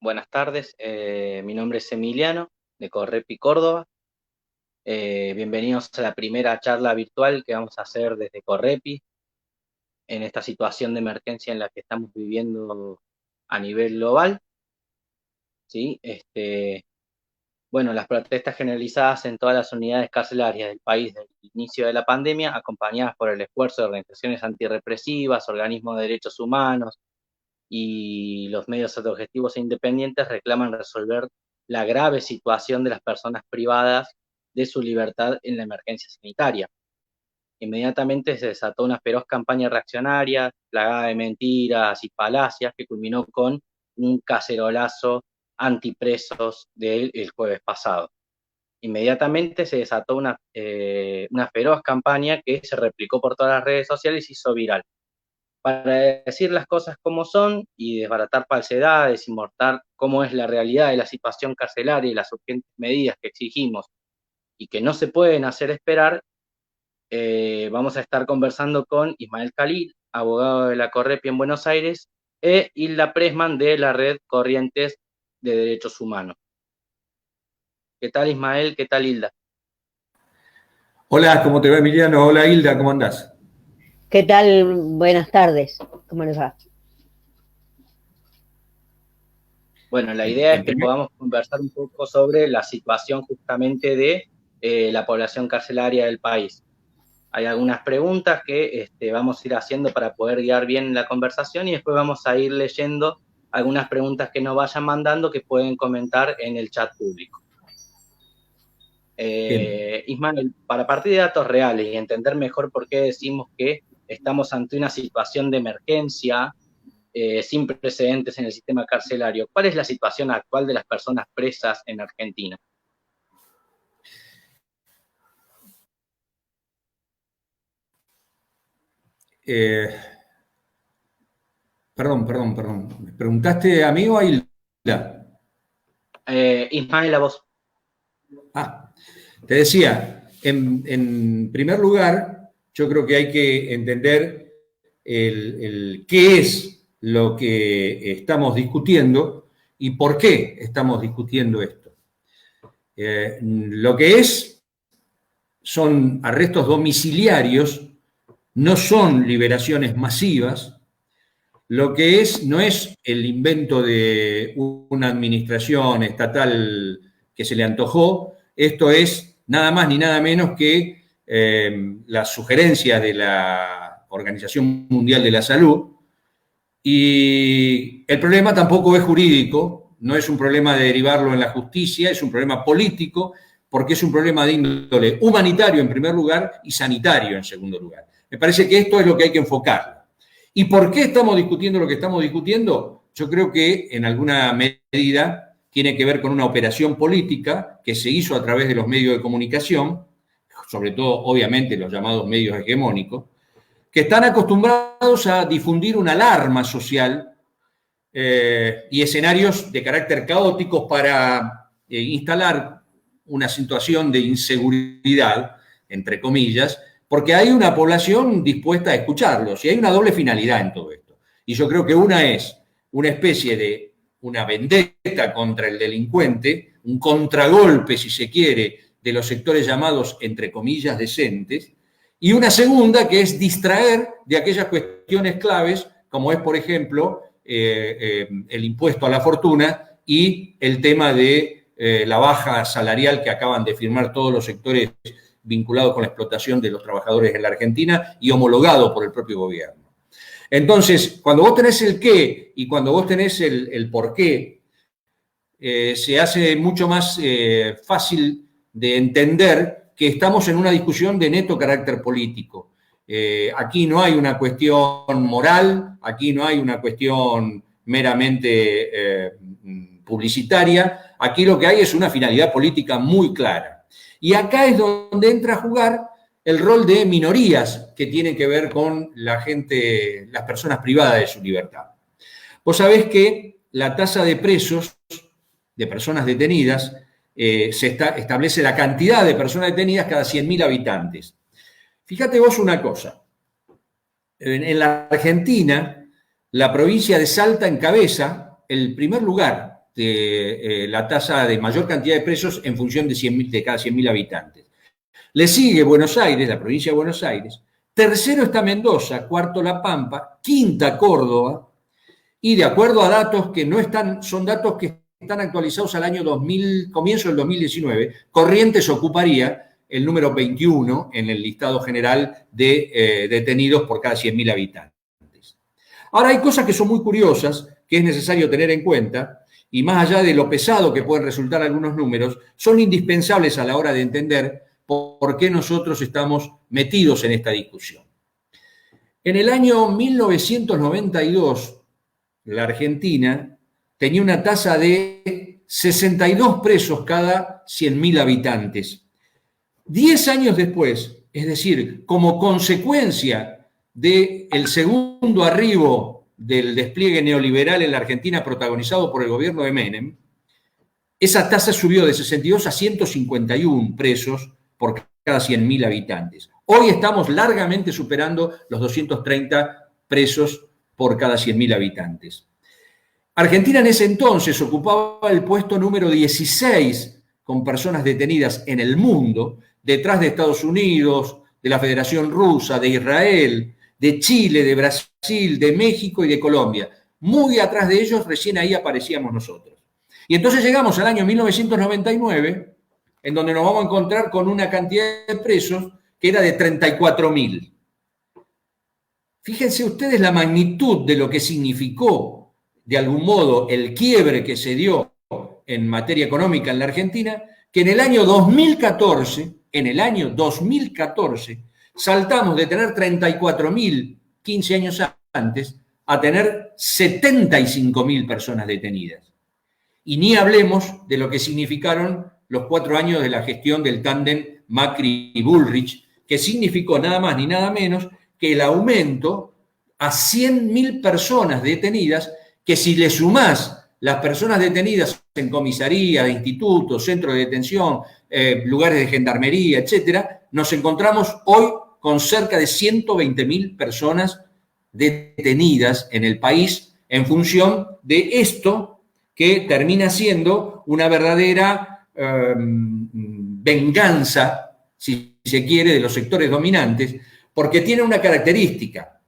Buenas tardes, mi nombre es Emiliano, de Correpi, Córdoba. Bienvenidos a la primera charla virtual que vamos a hacer desde Correpi en esta situación de emergencia en la que estamos viviendo a nivel global, ¿sí? Bueno, las protestas generalizadas en todas las unidades carcelarias del país desde el inicio de la pandemia, acompañadas por el esfuerzo de organizaciones antirrepresivas, organismos de derechos humanos, y los medios autogestivos e independientes reclaman resolver la grave situación de las personas privadas de su libertad en la emergencia sanitaria. Inmediatamente se desató una feroz campaña reaccionaria, plagada de mentiras y falacias, que culminó con un cacerolazo antipresos del jueves pasado. Inmediatamente se desató una feroz campaña que se replicó por todas las redes sociales y se hizo viral para decir las cosas como son y desbaratar falsedades y mostrar cómo es la realidad de la situación carcelaria y las urgentes medidas que exigimos y que no se pueden hacer esperar. Vamos a estar conversando con Ismael Khalil, abogado de la Correpi en Buenos Aires, e Hilda Pressman de la Red Corrientes de Derechos Humanos. ¿Qué tal, Ismael? ¿Qué tal, Hilda? Hola, ¿cómo te va, Emiliano? Hola, Hilda, ¿cómo andás? ¿Qué tal? Buenas tardes. ¿Cómo les va? Bueno, la En, idea es en que primer, podamos conversar un poco sobre la situación justamente de la población carcelaria del país. Hay algunas preguntas que vamos a ir haciendo para poder guiar bien la conversación y después vamos a ir leyendo algunas preguntas que nos vayan mandando que pueden comentar en el chat público. bien. Ismael, para partir de datos reales y entender mejor por qué decimos que estamos ante una situación de emergencia sin precedentes en el sistema carcelario, ¿cuál es la situación actual de las personas presas en Argentina? Eh, perdón. ¿Me preguntaste a mí o a Hilda? Ismael, a vos. Ah, te decía, en primer lugar, yo creo que hay que entender qué es lo que estamos discutiendo y por qué estamos discutiendo esto. Lo que son arrestos domiciliarios, no son liberaciones masivas. Lo que no es el invento de una administración estatal que se le antojó, esto es nada más ni nada menos que las sugerencias de la Organización Mundial de la Salud. Y el problema tampoco es jurídico, no es un problema de derivarlo en la justicia, es un problema político, porque es un problema de índole humanitario en primer lugar y sanitario en segundo lugar. Me parece que esto es lo que hay que enfocar. ¿Y por qué estamos discutiendo lo que estamos discutiendo? Yo creo que en alguna medida tiene que ver con una operación política que se hizo a través de los medios de comunicación, sobre todo, obviamente, los llamados medios hegemónicos, que están acostumbrados a difundir una alarma social y escenarios de carácter caótico para instalar una situación de inseguridad, entre comillas, porque hay una población dispuesta a escucharlos y hay una doble finalidad en todo esto. Y yo creo que una es una especie de una vendetta contra el delincuente, un contragolpe, si se quiere, de los sectores llamados, entre comillas, decentes, y una segunda que es distraer de aquellas cuestiones claves, como es, por ejemplo, el impuesto a la fortuna y el tema de la baja salarial que acaban de firmar todos los sectores vinculado con la explotación de los trabajadores en la Argentina y homologado por el propio gobierno. Entonces, cuando vos tenés el qué y cuando vos tenés el por qué, se hace mucho más fácil de entender que estamos en una discusión de neto carácter político. Aquí no hay una cuestión moral, aquí no hay una cuestión meramente publicitaria, aquí lo que hay es una finalidad política muy clara. Y acá es donde entra a jugar el rol de minorías que tienen que ver con la gente, las personas privadas de su libertad. Vos sabés que la tasa de presos, de personas detenidas, establece la cantidad de personas detenidas cada 100.000 habitantes. Fíjate vos una cosa, en la Argentina, la provincia de Salta encabeza el primer lugar, la tasa de mayor cantidad de presos en función de cada 100.000 habitantes. Le sigue Buenos Aires, la provincia de Buenos Aires. Tercero está Mendoza, cuarto La Pampa, quinta Córdoba, y de acuerdo a datos que no están, son datos que están actualizados al año 2000, comienzo del 2019, Corrientes ocuparía el número 21 en el listado general de detenidos por cada 100.000 habitantes. Ahora hay cosas que son muy curiosas, que es necesario tener en cuenta, y más allá de lo pesado que pueden resultar algunos números, son indispensables a la hora de entender por qué nosotros estamos metidos en esta discusión. En el año 1992, la Argentina tenía una tasa de 62 presos cada 100.000 habitantes. 10 años después, es decir, como consecuencia del segundo arribo del despliegue neoliberal en la Argentina protagonizado por el gobierno de Menem, esa tasa subió de 62 a 151 presos por cada 100.000 habitantes. Hoy estamos largamente superando los 230 presos por cada 100.000 habitantes. Argentina en ese entonces ocupaba el puesto número 16 con personas detenidas en el mundo, detrás de Estados Unidos, de la Federación Rusa, de Israel, de Chile, de Brasil, de México y de Colombia. Muy atrás de ellos, recién ahí aparecíamos nosotros. Y entonces llegamos al año 1999, en donde nos vamos a encontrar con una cantidad de presos que era de 34.000. Fíjense ustedes la magnitud de lo que significó, de algún modo, el quiebre que se dio en materia económica en la Argentina, que en el año 2014, saltamos de tener 34.000, 15 años antes, a tener 75.000 personas detenidas. Y ni hablemos de lo que significaron los 4 años de la gestión del tándem Macri y Bullrich, que significó nada más ni nada menos que el aumento a 100.000 personas detenidas, que si le sumás las personas detenidas en comisaría, institutos, centros de detención, lugares de gendarmería, etcétera, nos encontramos hoy con cerca de 120.000 personas detenidas en el país en función de esto que termina siendo una verdadera venganza, si se quiere, de los sectores dominantes, porque tiene una característica.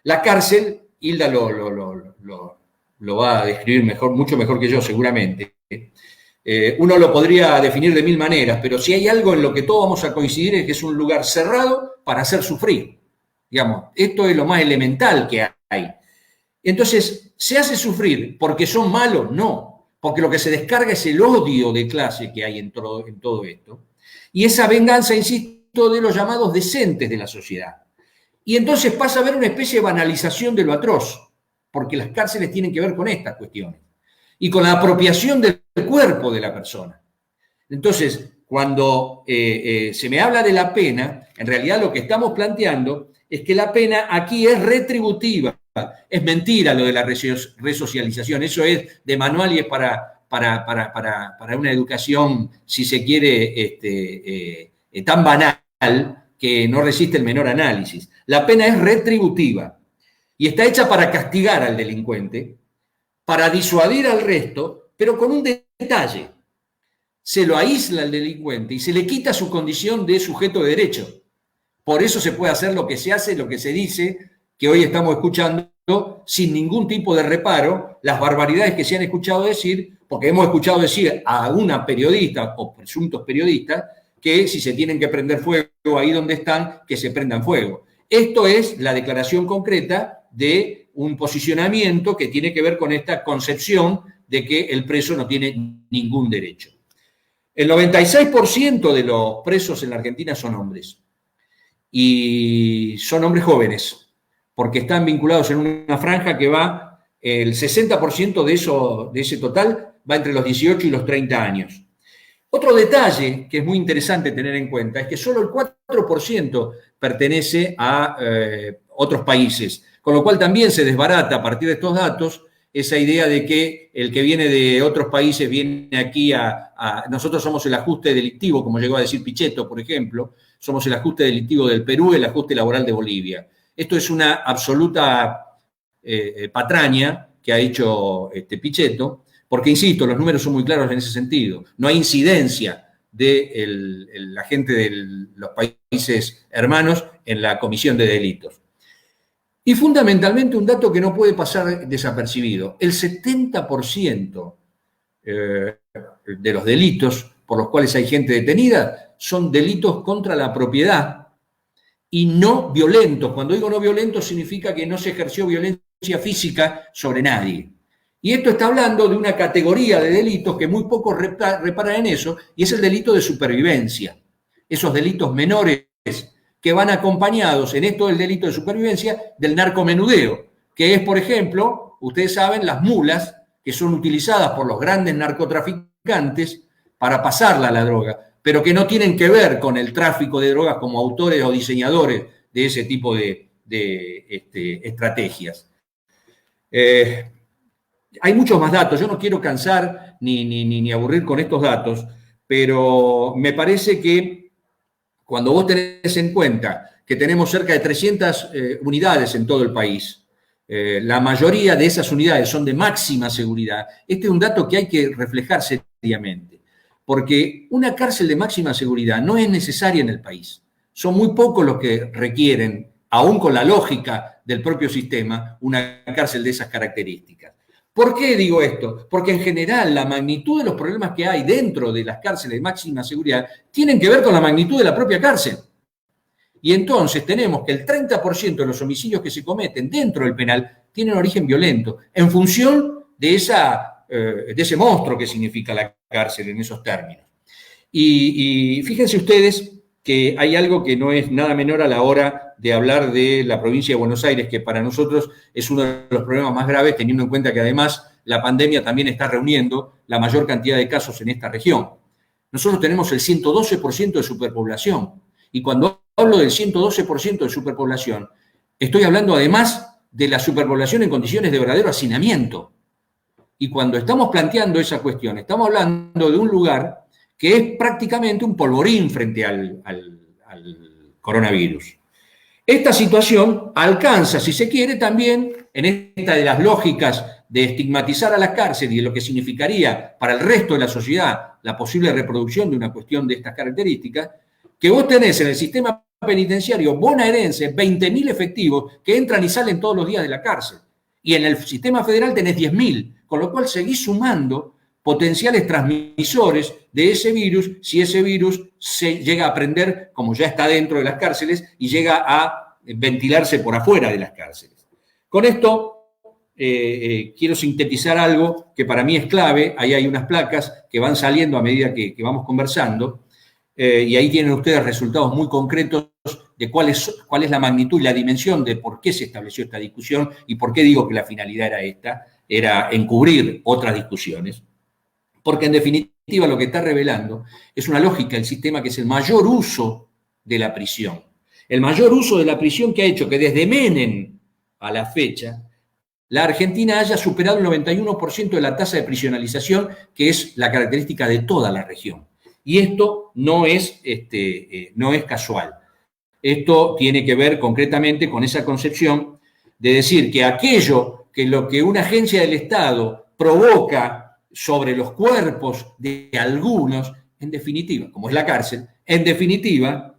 La cárcel, Hilda lo va a describir mejor, mucho mejor que yo seguramente. Uno lo podría definir de 1000 maneras, pero si hay algo en lo que todos vamos a coincidir es que es un lugar cerrado para hacer sufrir. Digamos, esto es lo más elemental que hay. Entonces, ¿se hace sufrir porque son malos? No, porque lo que se descarga es el odio de clase que hay en todo esto. Y esa venganza, insisto, de los llamados decentes de la sociedad. Y entonces pasa a haber una especie de banalización de lo atroz, porque las cárceles tienen que ver con estas cuestiones y con la apropiación del cuerpo de la persona. Entonces, cuando se me habla de la pena, en realidad lo que estamos planteando es que la pena aquí es retributiva. Es mentira lo de la resocialización, eso es de manual y es para una educación, si se quiere, tan banal que no resiste el menor análisis. La pena es retributiva y está hecha para castigar al delincuente, para disuadir al resto, pero con un detalle. Se lo aísla al delincuente y se le quita su condición de sujeto de derecho. Por eso se puede hacer lo que se hace, lo que se dice, que hoy estamos escuchando sin ningún tipo de reparo, las barbaridades que se han escuchado decir, porque hemos escuchado decir a una periodista o presuntos periodistas que si se tienen que prender fuego ahí donde están, que se prendan fuego. Esto es la declaración concreta de un posicionamiento que tiene que ver con esta concepción de que el preso no tiene ningún derecho. El 96% de los presos en la Argentina son hombres. Y son hombres jóvenes, porque están vinculados en una franja que va, el 60% de ese total va entre los 18 y los 30 años. Otro detalle que es muy interesante tener en cuenta es que solo el 4% pertenece a otros países, con lo cual también se desbarata a partir de estos datos esa idea de que el que viene de otros países viene aquí nosotros somos el ajuste delictivo, como llegó a decir Pichetto, por ejemplo, somos el ajuste delictivo del Perú, el ajuste laboral de Bolivia. Esto es una absoluta patraña que ha hecho Pichetto, Porque, insisto, los números son muy claros en ese sentido. No hay incidencia de la gente de los países hermanos en la comisión de delitos. Y fundamentalmente un dato que no puede pasar desapercibido. El 70% de los delitos por los cuales hay gente detenida son delitos contra la propiedad y no violentos. Cuando digo no violentos significa que no se ejerció violencia física sobre nadie. Y esto está hablando de una categoría de delitos que muy pocos reparan en eso, y es el delito de supervivencia. Esos delitos menores que van acompañados en esto del delito de supervivencia del narcomenudeo, que es, por ejemplo, ustedes saben, las mulas que son utilizadas por los grandes narcotraficantes para pasarla a la droga, pero que no tienen que ver con el tráfico de drogas como autores o diseñadores de ese tipo de estrategias. Hay muchos más datos, yo no quiero cansar ni aburrir con estos datos, pero me parece que cuando vos tenés en cuenta que tenemos cerca de 300 unidades en todo el país, la mayoría de esas unidades son de máxima seguridad, este es un dato que hay que reflejar seriamente, porque una cárcel de máxima seguridad no es necesaria en el país. Son muy pocos los que requieren, aún con la lógica del propio sistema, una cárcel de esas características. ¿Por qué digo esto? Porque en general la magnitud de los problemas que hay dentro de las cárceles de máxima seguridad tienen que ver con la magnitud de la propia cárcel. Y entonces tenemos que el 30% de los homicidios que se cometen dentro del penal tienen origen violento, en función de ese monstruo que significa la cárcel en esos términos. Y fíjense ustedes que hay algo que no es nada menor a la hora de hablar de la provincia de Buenos Aires, que para nosotros es uno de los problemas más graves, teniendo en cuenta que además la pandemia también está reuniendo la mayor cantidad de casos en esta región. Nosotros tenemos el 112% de superpoblación, y cuando hablo del 112% de superpoblación, estoy hablando además de la superpoblación en condiciones de verdadero hacinamiento. Y cuando estamos planteando esa cuestión, estamos hablando de un lugar que es prácticamente un polvorín frente al coronavirus. Esta situación alcanza, si se quiere, también en esta de las lógicas de estigmatizar a la cárcel y de lo que significaría para el resto de la sociedad la posible reproducción de una cuestión de estas características, que vos tenés en el sistema penitenciario bonaerense 20.000 efectivos que entran y salen todos los días de la cárcel. Y en el sistema federal tenés 10.000, con lo cual seguís sumando potenciales transmisores de ese virus, si ese virus se llega a prender, como ya está dentro de las cárceles, y llega a ventilarse por afuera de las cárceles. Con esto quiero sintetizar algo que para mí es clave. Ahí hay unas placas que van saliendo a medida que vamos conversando, y ahí tienen ustedes resultados muy concretos de cuál es la magnitud y la dimensión de por qué se estableció esta discusión y por qué digo que la finalidad era esta, era encubrir otras discusiones. Porque en definitiva lo que está revelando es una lógica del sistema que es el mayor uso de la prisión. El mayor uso de la prisión que ha hecho que desde Menem a la fecha la Argentina haya superado el 91% de la tasa de prisionalización, que es la característica de toda la región. Y esto no es casual. Esto tiene que ver concretamente con esa concepción de decir que aquello que lo que una agencia del Estado provoca sobre los cuerpos de algunos, en definitiva, como es la cárcel, en definitiva,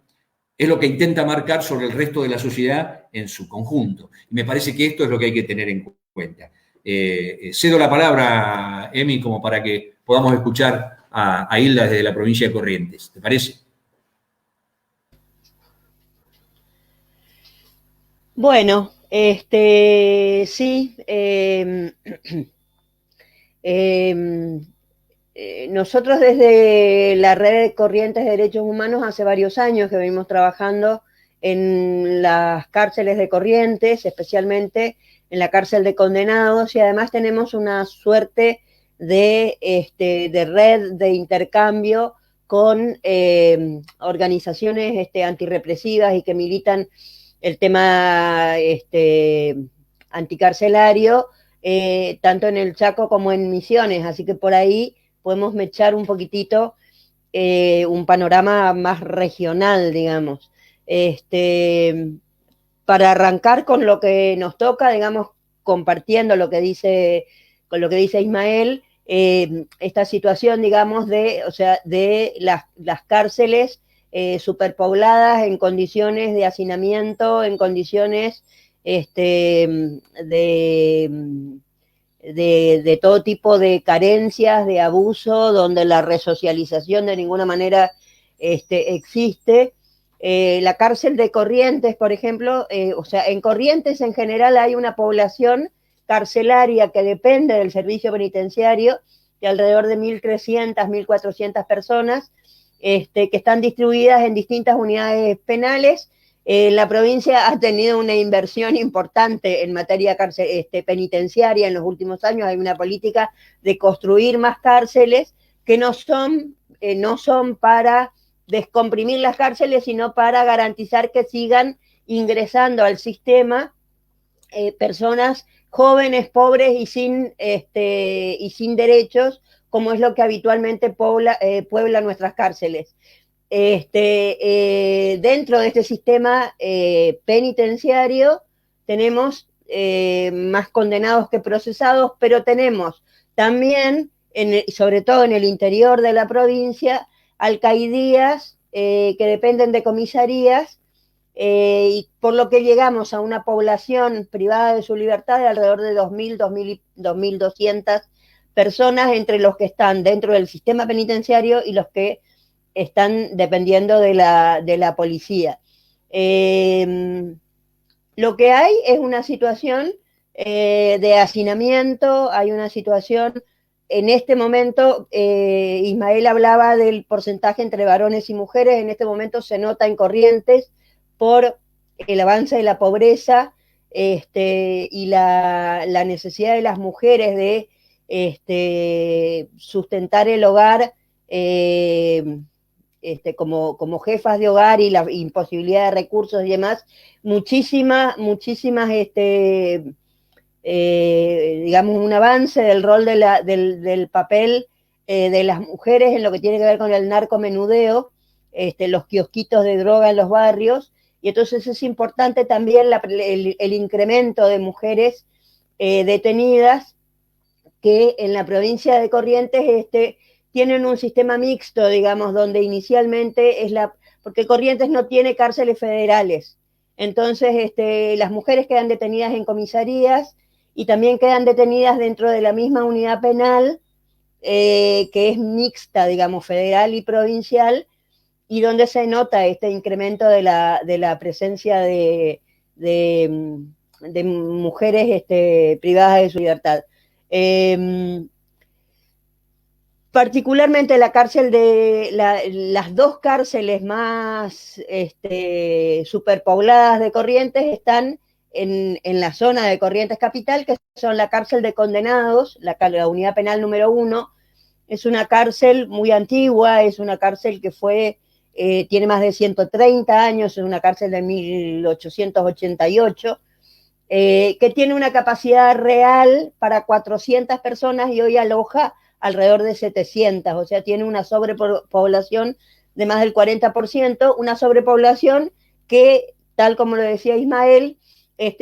es lo que intenta marcar sobre el resto de la sociedad en su conjunto. Y me parece que esto es lo que hay que tener en cuenta. Cedo la palabra, Emi, como para que podamos escuchar a Hilda desde la provincia de Corrientes. ¿Te parece? Bueno, sí. Nosotros desde la Red de Corrientes de Derechos Humanos hace varios años que venimos trabajando en las cárceles de Corrientes, especialmente en la cárcel de condenados, y además tenemos una suerte de red de intercambio con organizaciones antirrepresivas y que militan el tema anticarcelario, tanto en el Chaco como en Misiones, así que por ahí podemos mechar un poquitito un panorama más regional, digamos. Para arrancar con lo que nos toca, digamos, compartiendo con lo que dice Ismael, esta situación, digamos, o sea, de las cárceles superpobladas en condiciones de hacinamiento, en condiciones de todo tipo de carencias, de abuso, donde la resocialización de ninguna manera existe. La cárcel de Corrientes, por ejemplo, o sea, en Corrientes en general hay una población carcelaria que depende del servicio penitenciario de alrededor de 1.300, 1.400 personas que están distribuidas en distintas unidades penales. La provincia ha tenido una inversión importante en materia penitenciaria en los últimos años. Hay una política de construir más cárceles que no son para descomprimir las cárceles, sino para garantizar que sigan ingresando al sistema personas jóvenes, pobres y sin derechos, como es lo que habitualmente puebla nuestras cárceles. Dentro de este sistema penitenciario tenemos más condenados que procesados, pero tenemos también, sobre todo en el interior de la provincia, alcaidías que dependen de comisarías, y por lo que llegamos a una población privada de su libertad de alrededor de 2.200 personas, entre los que están dentro del sistema penitenciario y los que están dependiendo de la policía. Lo que hay es una situación de hacinamiento, hay una situación, en este momento, Ismael hablaba del porcentaje entre varones y mujeres, en este momento se nota en Corrientes por el avance de la pobreza y la necesidad de las mujeres de sustentar el hogar como jefas de hogar y la imposibilidad de recursos y demás, muchísimas, digamos, un avance del rol del papel de las mujeres en lo que tiene que ver con el narcomenudeo, los kiosquitos de droga en los barrios, y entonces es importante también el incremento de mujeres detenidas que en la provincia de Corrientes tienen un sistema mixto, digamos, donde inicialmente porque Corrientes no tiene cárceles federales, entonces las mujeres quedan detenidas en comisarías y también quedan detenidas dentro de la misma unidad penal, que es mixta, digamos, federal y provincial, y donde se nota este incremento de la presencia de mujeres privadas de su libertad. Particularmente la cárcel las dos cárceles más superpobladas de Corrientes están en la zona de Corrientes Capital, que son la cárcel de condenados, la unidad penal número 1. Es una cárcel muy antigua, es una cárcel que tiene más de 130 años, es una cárcel de 1888, que tiene una capacidad real para 400 personas y hoy aloja alrededor de 700, o sea, tiene una sobrepoblación de más del 40%, una sobrepoblación que, tal como lo decía Ismael,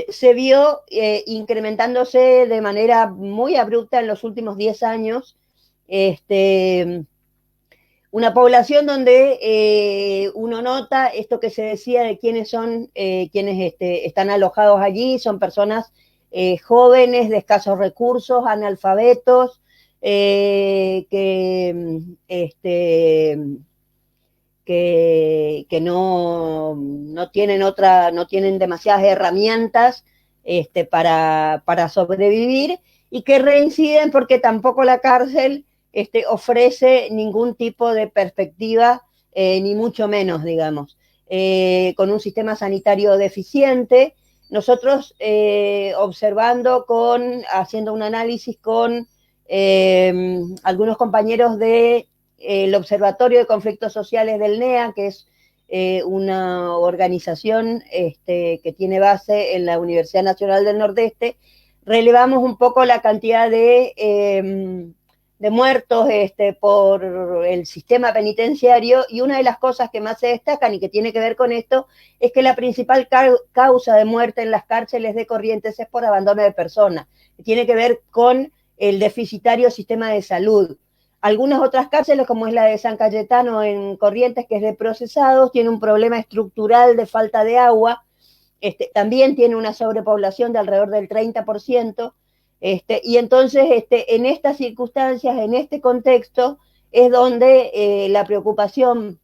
se vio incrementándose de manera muy abrupta en los últimos 10 años, una población donde uno nota esto que se decía de quiénes son quienes están alojados allí, son personas jóvenes, de escasos recursos, analfabetos, que no tienen demasiadas herramientas para sobrevivir, y que reinciden porque tampoco la cárcel ofrece ningún tipo de perspectiva, ni mucho menos, digamos, con un sistema sanitario deficiente. Nosotros observando haciendo un análisis con algunos compañeros del Observatorio de Conflictos Sociales del NEA, que es una organización que tiene base en la Universidad Nacional del Nordeste, relevamos un poco la cantidad de muertos por el sistema penitenciario, y una de las cosas que más se destacan y que tiene que ver con esto es que la principal causa de muerte en las cárceles de Corrientes es por abandono de personas, que tiene que ver con el deficitario sistema de salud. Algunas otras cárceles, como es la de San Cayetano en Corrientes, que es de procesados, tiene un problema estructural de falta de agua, también tiene una sobrepoblación de alrededor del 30%, y entonces en estas circunstancias, en este contexto, es donde la preocupación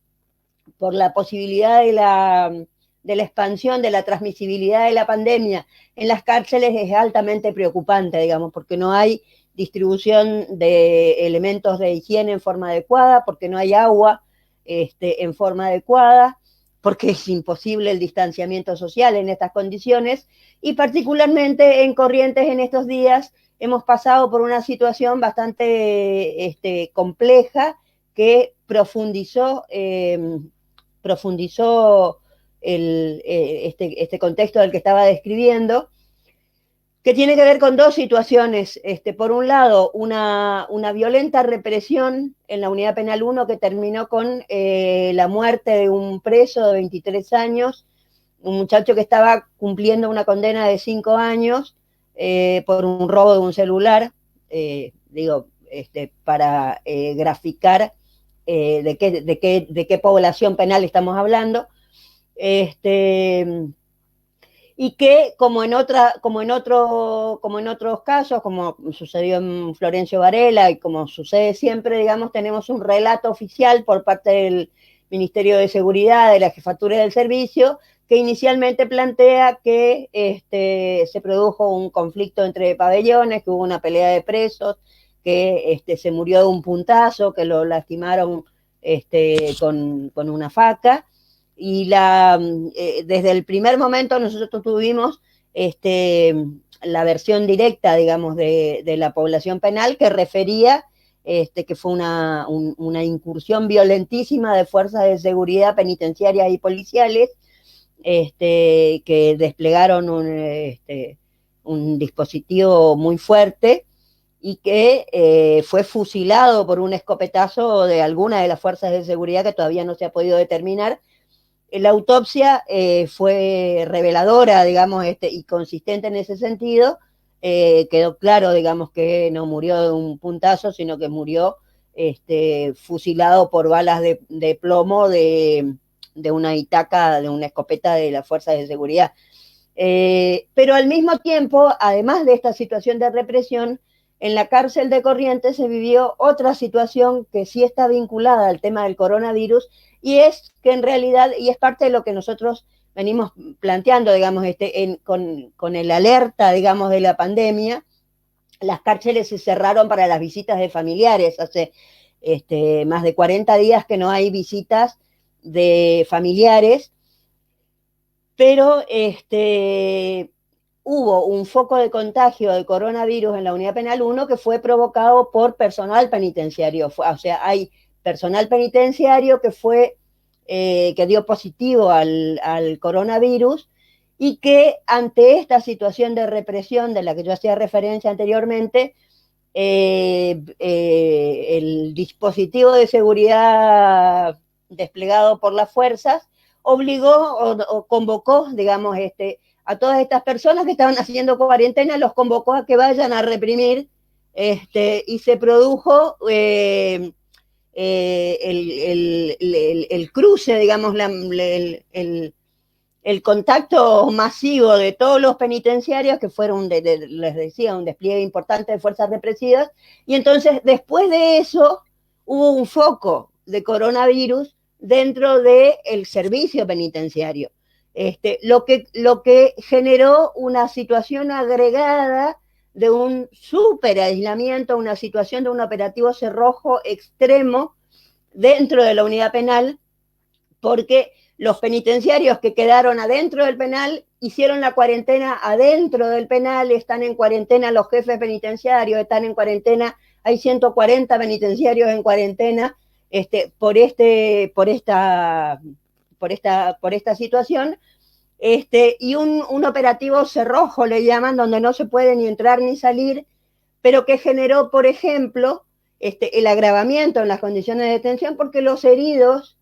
por la posibilidad de la expansión, de la transmisibilidad de la pandemia en las cárceles es altamente preocupante, digamos, porque no hay distribución de elementos de higiene en forma adecuada, porque no hay agua en forma adecuada, porque es imposible el distanciamiento social en estas condiciones, y particularmente en Corrientes en estos días hemos pasado por una situación bastante compleja que profundizó este contexto del que estaba describiendo, que tiene que ver con dos situaciones. Por un lado, una violenta represión en la Unidad Penal 1 que terminó con la muerte de un preso de 23 años, un muchacho que estaba cumpliendo una condena de 5 años por un robo de un celular, para graficar de qué población penal estamos hablando, y que como en otros casos, como sucedió en Florencio Varela y como sucede siempre, digamos, tenemos un relato oficial por parte del Ministerio de Seguridad, de la Jefatura del Servicio, que inicialmente plantea que se produjo un conflicto entre pabellones, que hubo una pelea de presos, que se murió de un puntazo, que lo lastimaron con una faca, y desde el primer momento nosotros tuvimos la versión directa, digamos, de la población penal que refería que fue una incursión violentísima de fuerzas de seguridad penitenciarias y policiales que desplegaron un dispositivo muy fuerte y que fue fusilado por un escopetazo de alguna de las fuerzas de seguridad que todavía no se ha podido determinar. La autopsia fue reveladora, digamos, y consistente en ese sentido. Quedó claro, digamos, que no murió de un puntazo, sino que murió fusilado por balas de plomo de una itaca, de una escopeta de las fuerzas de seguridad. Pero al mismo tiempo, además de esta situación de represión, en la cárcel de Corrientes se vivió otra situación que sí está vinculada al tema del coronavirus, y es que en realidad, y es parte de lo que nosotros venimos planteando, digamos, con el alerta, digamos, de la pandemia, las cárceles se cerraron para las visitas de familiares. Hace más de 40 días que no hay visitas de familiares, pero hubo un foco de contagio de coronavirus en la Unidad Penal 1 que fue provocado por personal penitenciario. O sea, hay personal penitenciario que dio positivo al coronavirus, y que ante esta situación de represión de la que yo hacía referencia anteriormente, el dispositivo de seguridad desplegado por las fuerzas obligó o convocó, digamos, a todas estas personas que estaban haciendo cuarentena, los convocó a que vayan a reprimir, y se produjo el cruce, digamos, el contacto masivo de todos los penitenciarios, que fueron, les decía, un despliegue importante de fuerzas represivas, y entonces después de eso hubo un foco de coronavirus dentro del servicio penitenciario, lo que generó una situación agregada de un súper aislamiento, una situación de un operativo cerrojo extremo dentro de la unidad penal, porque los penitenciarios que quedaron adentro del penal hicieron la cuarentena adentro del penal, están en cuarentena los jefes penitenciarios, están en cuarentena, hay 140 penitenciarios en cuarentena por esta situación, y un operativo cerrojo le llaman, donde no se puede ni entrar ni salir, pero que generó, por ejemplo, el agravamiento en las condiciones de detención, porque los heridos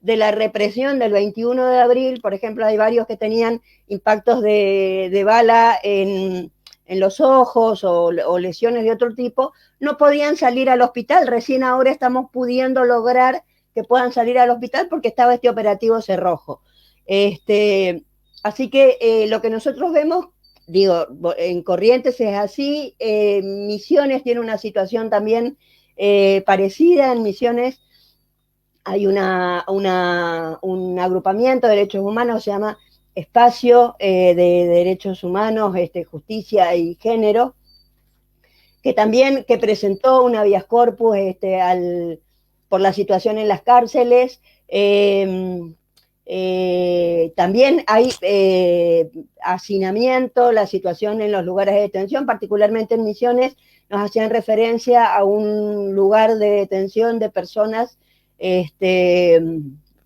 de la represión del 21 de abril, por ejemplo, hay varios que tenían impactos de bala en en los ojos o lesiones de otro tipo, no podían salir al hospital. Recién ahora estamos pudiendo lograr que puedan salir al hospital porque estaba este operativo cerrojo. Así que lo que nosotros vemos, digo, en Corrientes es así, Misiones tiene una situación también parecida. En Misiones hay un agrupamiento de derechos humanos, se llama Espacio de Derechos Humanos, Justicia y Género, que también que presentó un habeas corpus por la situación en las cárceles. También hay hacinamiento, la situación en los lugares de detención, particularmente en Misiones, nos hacían referencia a un lugar de detención de personas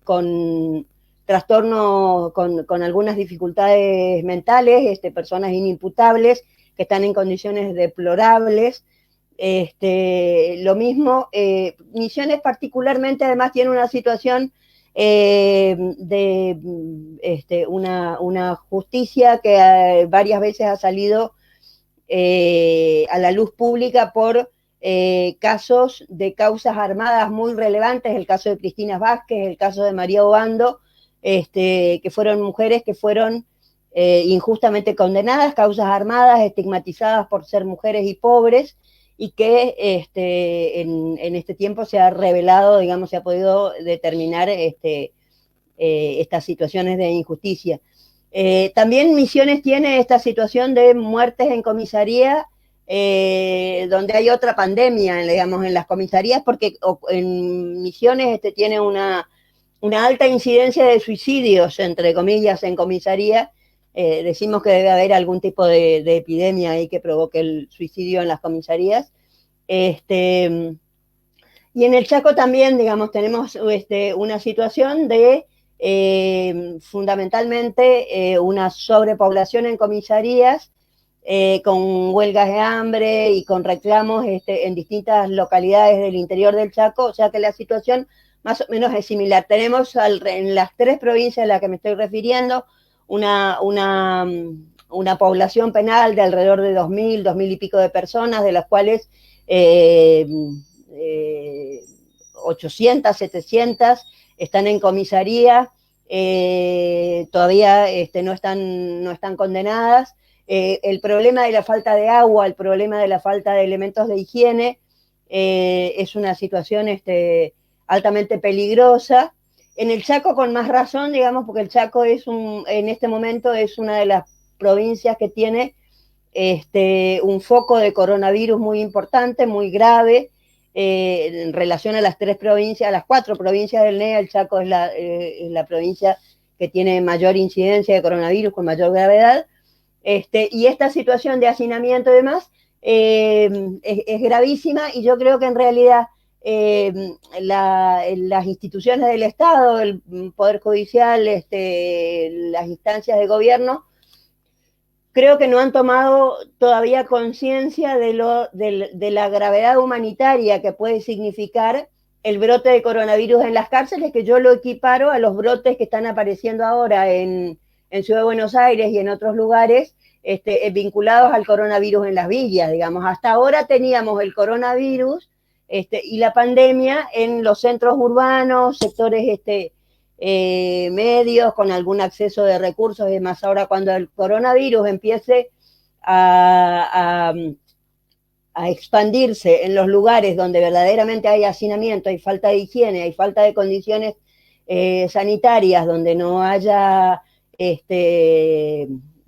con trastornos, con algunas dificultades mentales, personas inimputables que están en condiciones deplorables. Lo mismo, Misiones particularmente además tiene una situación de una justicia que varias veces ha salido a la luz pública por casos de causas armadas muy relevantes, el caso de Cristina Vázquez, el caso de María Obando, que fueron mujeres que fueron injustamente condenadas, causas armadas, estigmatizadas por ser mujeres y pobres, y que en este tiempo se ha revelado, digamos, se ha podido determinar estas situaciones de injusticia. También Misiones tiene esta situación de muertes en comisaría, donde hay otra pandemia, digamos, en las comisarías, porque en Misiones tiene una alta incidencia de suicidios, entre comillas, en comisaría. Decimos que debe haber algún tipo de epidemia ahí que provoque el suicidio en las comisarías. Y en el Chaco también, digamos, tenemos una situación de fundamentalmente una sobrepoblación en comisarías, con huelgas de hambre y con reclamos en distintas localidades del interior del Chaco, o sea que la situación más o menos es similar. Tenemos en las 3 provincias a las que me estoy refiriendo una población penal de alrededor de 2.000 y pico de personas, de las cuales 800, 700 están en comisaría, todavía no están condenadas. El problema de la falta de agua, el problema de la falta de elementos de higiene, es una situación altamente peligrosa. En el Chaco con más razón, digamos, porque el Chaco en este momento es una de las provincias que tiene un foco de coronavirus muy importante, muy grave, en relación a las 3 provincias, a las 4 provincias del NEA. El Chaco es la provincia que tiene mayor incidencia de coronavirus, con mayor gravedad, y esta situación de hacinamiento y demás es gravísima, y yo creo que en realidad las instituciones del Estado, el Poder Judicial, las instancias de gobierno, creo que no han tomado todavía conciencia de la gravedad humanitaria que puede significar el brote de coronavirus en las cárceles, que yo lo equiparo a los brotes que están apareciendo ahora en Ciudad de Buenos Aires y en otros lugares, vinculados al coronavirus en las villas, digamos. Hasta ahora teníamos el coronavirus y la pandemia en los centros urbanos, sectores medios, con algún acceso de recursos y demás. Ahora, cuando el coronavirus empiece a expandirse en los lugares donde verdaderamente hay hacinamiento, hay falta de higiene, hay falta de condiciones sanitarias, donde no haya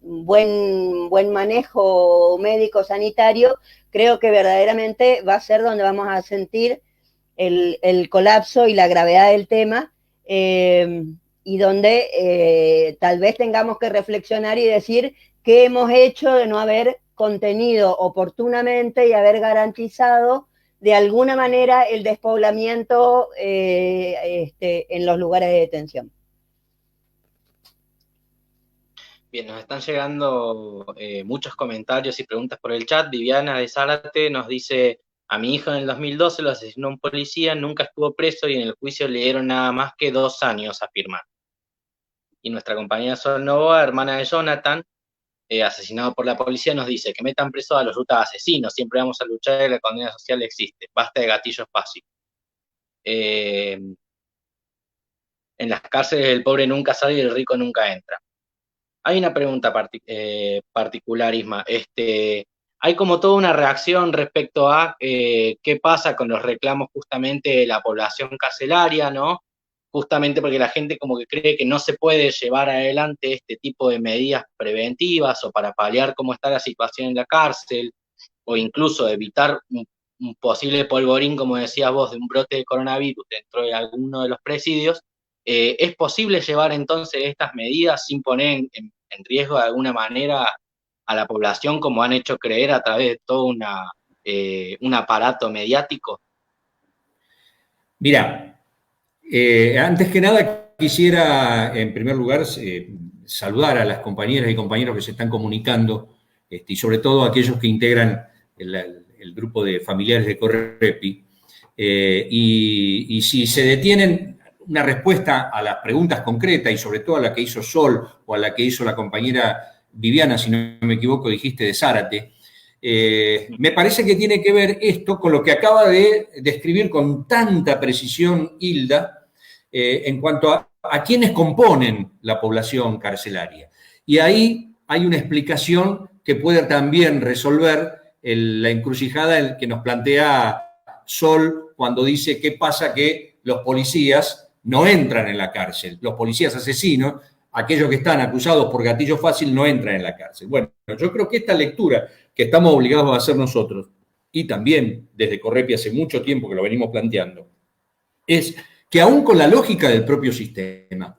buen manejo médico sanitario, creo que verdaderamente va a ser donde vamos a sentir el colapso y la gravedad del tema, y donde tal vez tengamos que reflexionar y decir qué hemos hecho de no haber contenido oportunamente y haber garantizado de alguna manera el despoblamiento en los lugares de detención. Bien, nos están llegando muchos comentarios y preguntas por el chat. Viviana de Zárate nos dice: a mi hijo en el 2012 lo asesinó un policía, nunca estuvo preso y en el juicio le dieron nada más que 2 años, afirma. Y nuestra compañera Sol Novoa, hermana de Jonathan, asesinado por la policía, nos dice que metan presos a los rutas asesinos, siempre vamos a luchar y la condena social existe, basta de gatillos fáciles. En las cárceles el pobre nunca sale y el rico nunca entra. Hay una pregunta particular, Isma. Hay como toda una reacción respecto a qué pasa con los reclamos justamente de la población carcelaria, ¿no? Justamente porque la gente como que cree que no se puede llevar adelante este tipo de medidas preventivas o para paliar cómo está la situación en la cárcel, o incluso evitar un posible polvorín, como decías vos, de un brote de coronavirus dentro de alguno de los presidios. ¿Es posible llevar entonces estas medidas sin poner en riesgo de alguna manera a la población, como han hecho creer a través de todo un aparato mediático? Mira, antes que nada quisiera, en primer lugar, saludar a las compañeras y compañeros que se están comunicando, y sobre todo a aquellos que integran el grupo de familiares de Correpi. Y si se detienen una respuesta a las preguntas concretas y sobre todo a la que hizo Sol o a la que hizo la compañera Viviana, si no me equivoco, dijiste de Zárate, me parece que tiene que ver esto con lo que acaba de describir con tanta precisión Hilda en cuanto a quienes componen la población carcelaria. Y ahí hay una explicación que puede también resolver la encrucijada que nos plantea Sol cuando dice qué pasa que los policías no entran en la cárcel. Los policías asesinos, aquellos que están acusados por gatillo fácil, no entran en la cárcel. Bueno, yo creo que esta lectura que estamos obligados a hacer nosotros, y también desde Correpi hace mucho tiempo que lo venimos planteando, es que aún con la lógica del propio sistema,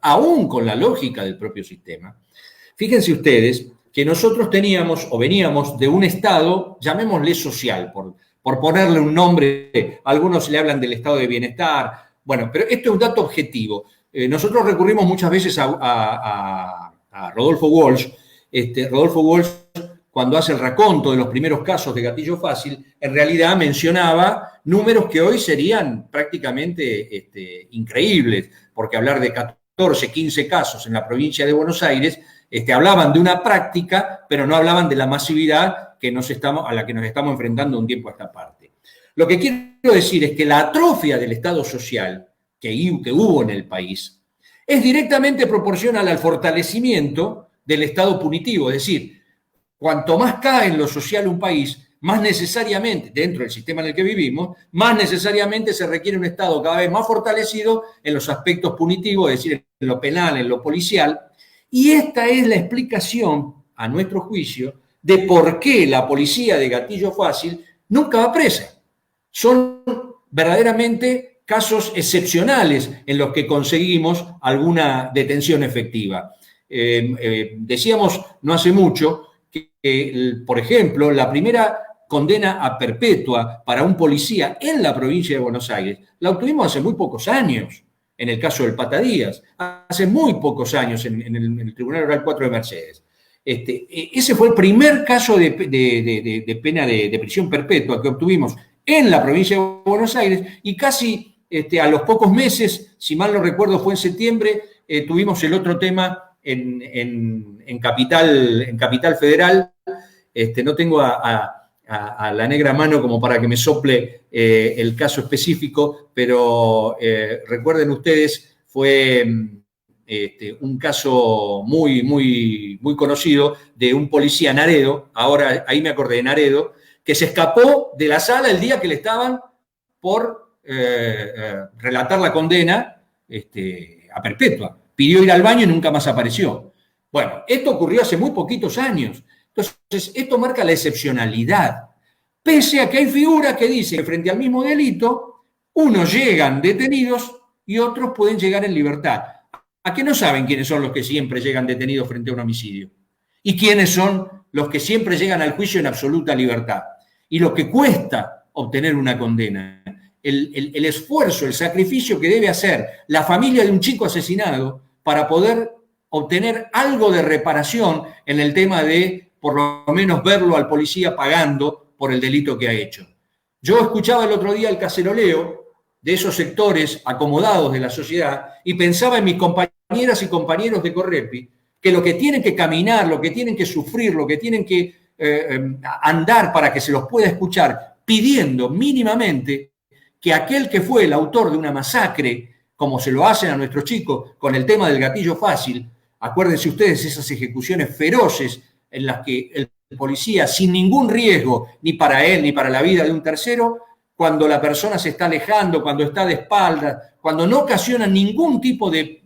fíjense ustedes que nosotros teníamos o veníamos de un estado, llamémosle social, por ponerle un nombre, algunos le hablan del estado de bienestar. Bueno, pero esto es un dato objetivo. Nosotros recurrimos muchas veces a Rodolfo Walsh. Rodolfo Walsh, cuando hace el raconto de los primeros casos de gatillo fácil, en realidad mencionaba números que hoy serían prácticamente increíbles, porque hablar de 14, 15 casos en la provincia de Buenos Aires, hablaban de una práctica, pero no hablaban de la masividad a la que nos estamos enfrentando un tiempo a esta parte. Lo que quiero decir es que la atrofia del Estado social que hubo en el país es directamente proporcional al fortalecimiento del Estado punitivo. Es decir, cuanto más cae en lo social un país, más necesariamente, dentro del sistema en el que vivimos, más necesariamente se requiere un Estado cada vez más fortalecido en los aspectos punitivos, es decir, en lo penal, en lo policial. Y esta es la explicación, a nuestro juicio, de por qué la policía de gatillo fácil nunca va presa. Son verdaderamente casos excepcionales en los que conseguimos alguna detención efectiva. Decíamos no hace mucho que, por ejemplo, la primera condena a perpetua para un policía en la provincia de Buenos Aires la obtuvimos hace muy pocos años, en el caso del Pata Díaz, hace muy pocos años en el Tribunal Oral 4 de Mercedes. Ese fue el primer caso de pena de prisión perpetua que obtuvimos en la provincia de Buenos Aires y casi a los pocos meses, si mal no recuerdo fue en septiembre, tuvimos el otro tema en Capital Federal. No tengo a la negra mano como para que me sople el caso específico, pero recuerden ustedes, fue un caso muy, muy, muy conocido de un policía Naredo, ahora ahí me acordé de Naredo, que se escapó de la sala el día que le estaban por relatar la condena a perpetua. Pidió ir al baño y nunca más apareció. Bueno, esto ocurrió hace muy poquitos años. Entonces, esto marca la excepcionalidad. Pese a que hay figuras que dicen que frente al mismo delito, unos llegan detenidos y otros pueden llegar en libertad. ¿A qué no saben quiénes son los que siempre llegan detenidos frente a un homicidio? ¿Y quiénes son los que siempre llegan al juicio en absoluta libertad? Y lo que cuesta obtener una condena, el esfuerzo, el sacrificio que debe hacer la familia de un chico asesinado para poder obtener algo de reparación en el tema de, por lo menos, verlo al policía pagando por el delito que ha hecho. Yo escuchaba el otro día el caceroleo de esos sectores acomodados de la sociedad y pensaba en mis compañeras y compañeros de Correpi que lo que tienen que caminar, lo que tienen que sufrir, lo que tienen que andar para que se los pueda escuchar, pidiendo mínimamente que aquel que fue el autor de una masacre, como se lo hacen a nuestros chicos con el tema del gatillo fácil, acuérdense ustedes esas ejecuciones feroces en las que el policía, sin ningún riesgo, ni para él ni para la vida de un tercero, cuando la persona se está alejando, cuando está de espaldas, cuando no ocasiona ningún tipo de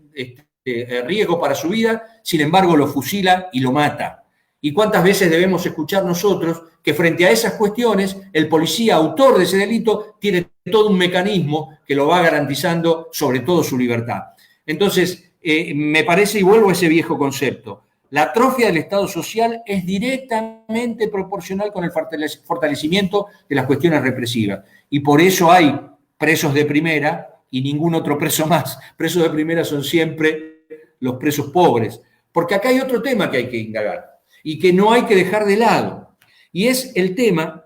riesgo para su vida, sin embargo lo fusila y lo mata. ¿Y cuántas veces debemos escuchar nosotros que frente a esas cuestiones el policía autor de ese delito tiene todo un mecanismo que lo va garantizando sobre todo su libertad? Entonces, me parece, y vuelvo a ese viejo concepto, la atrofia del Estado social es directamente proporcional con el fortalecimiento de las cuestiones represivas. Y por eso hay presos de primera y ningún otro preso más. Presos de primera son siempre los presos pobres. Porque acá hay otro tema que hay que indagar y que no hay que dejar de lado. Y es el tema,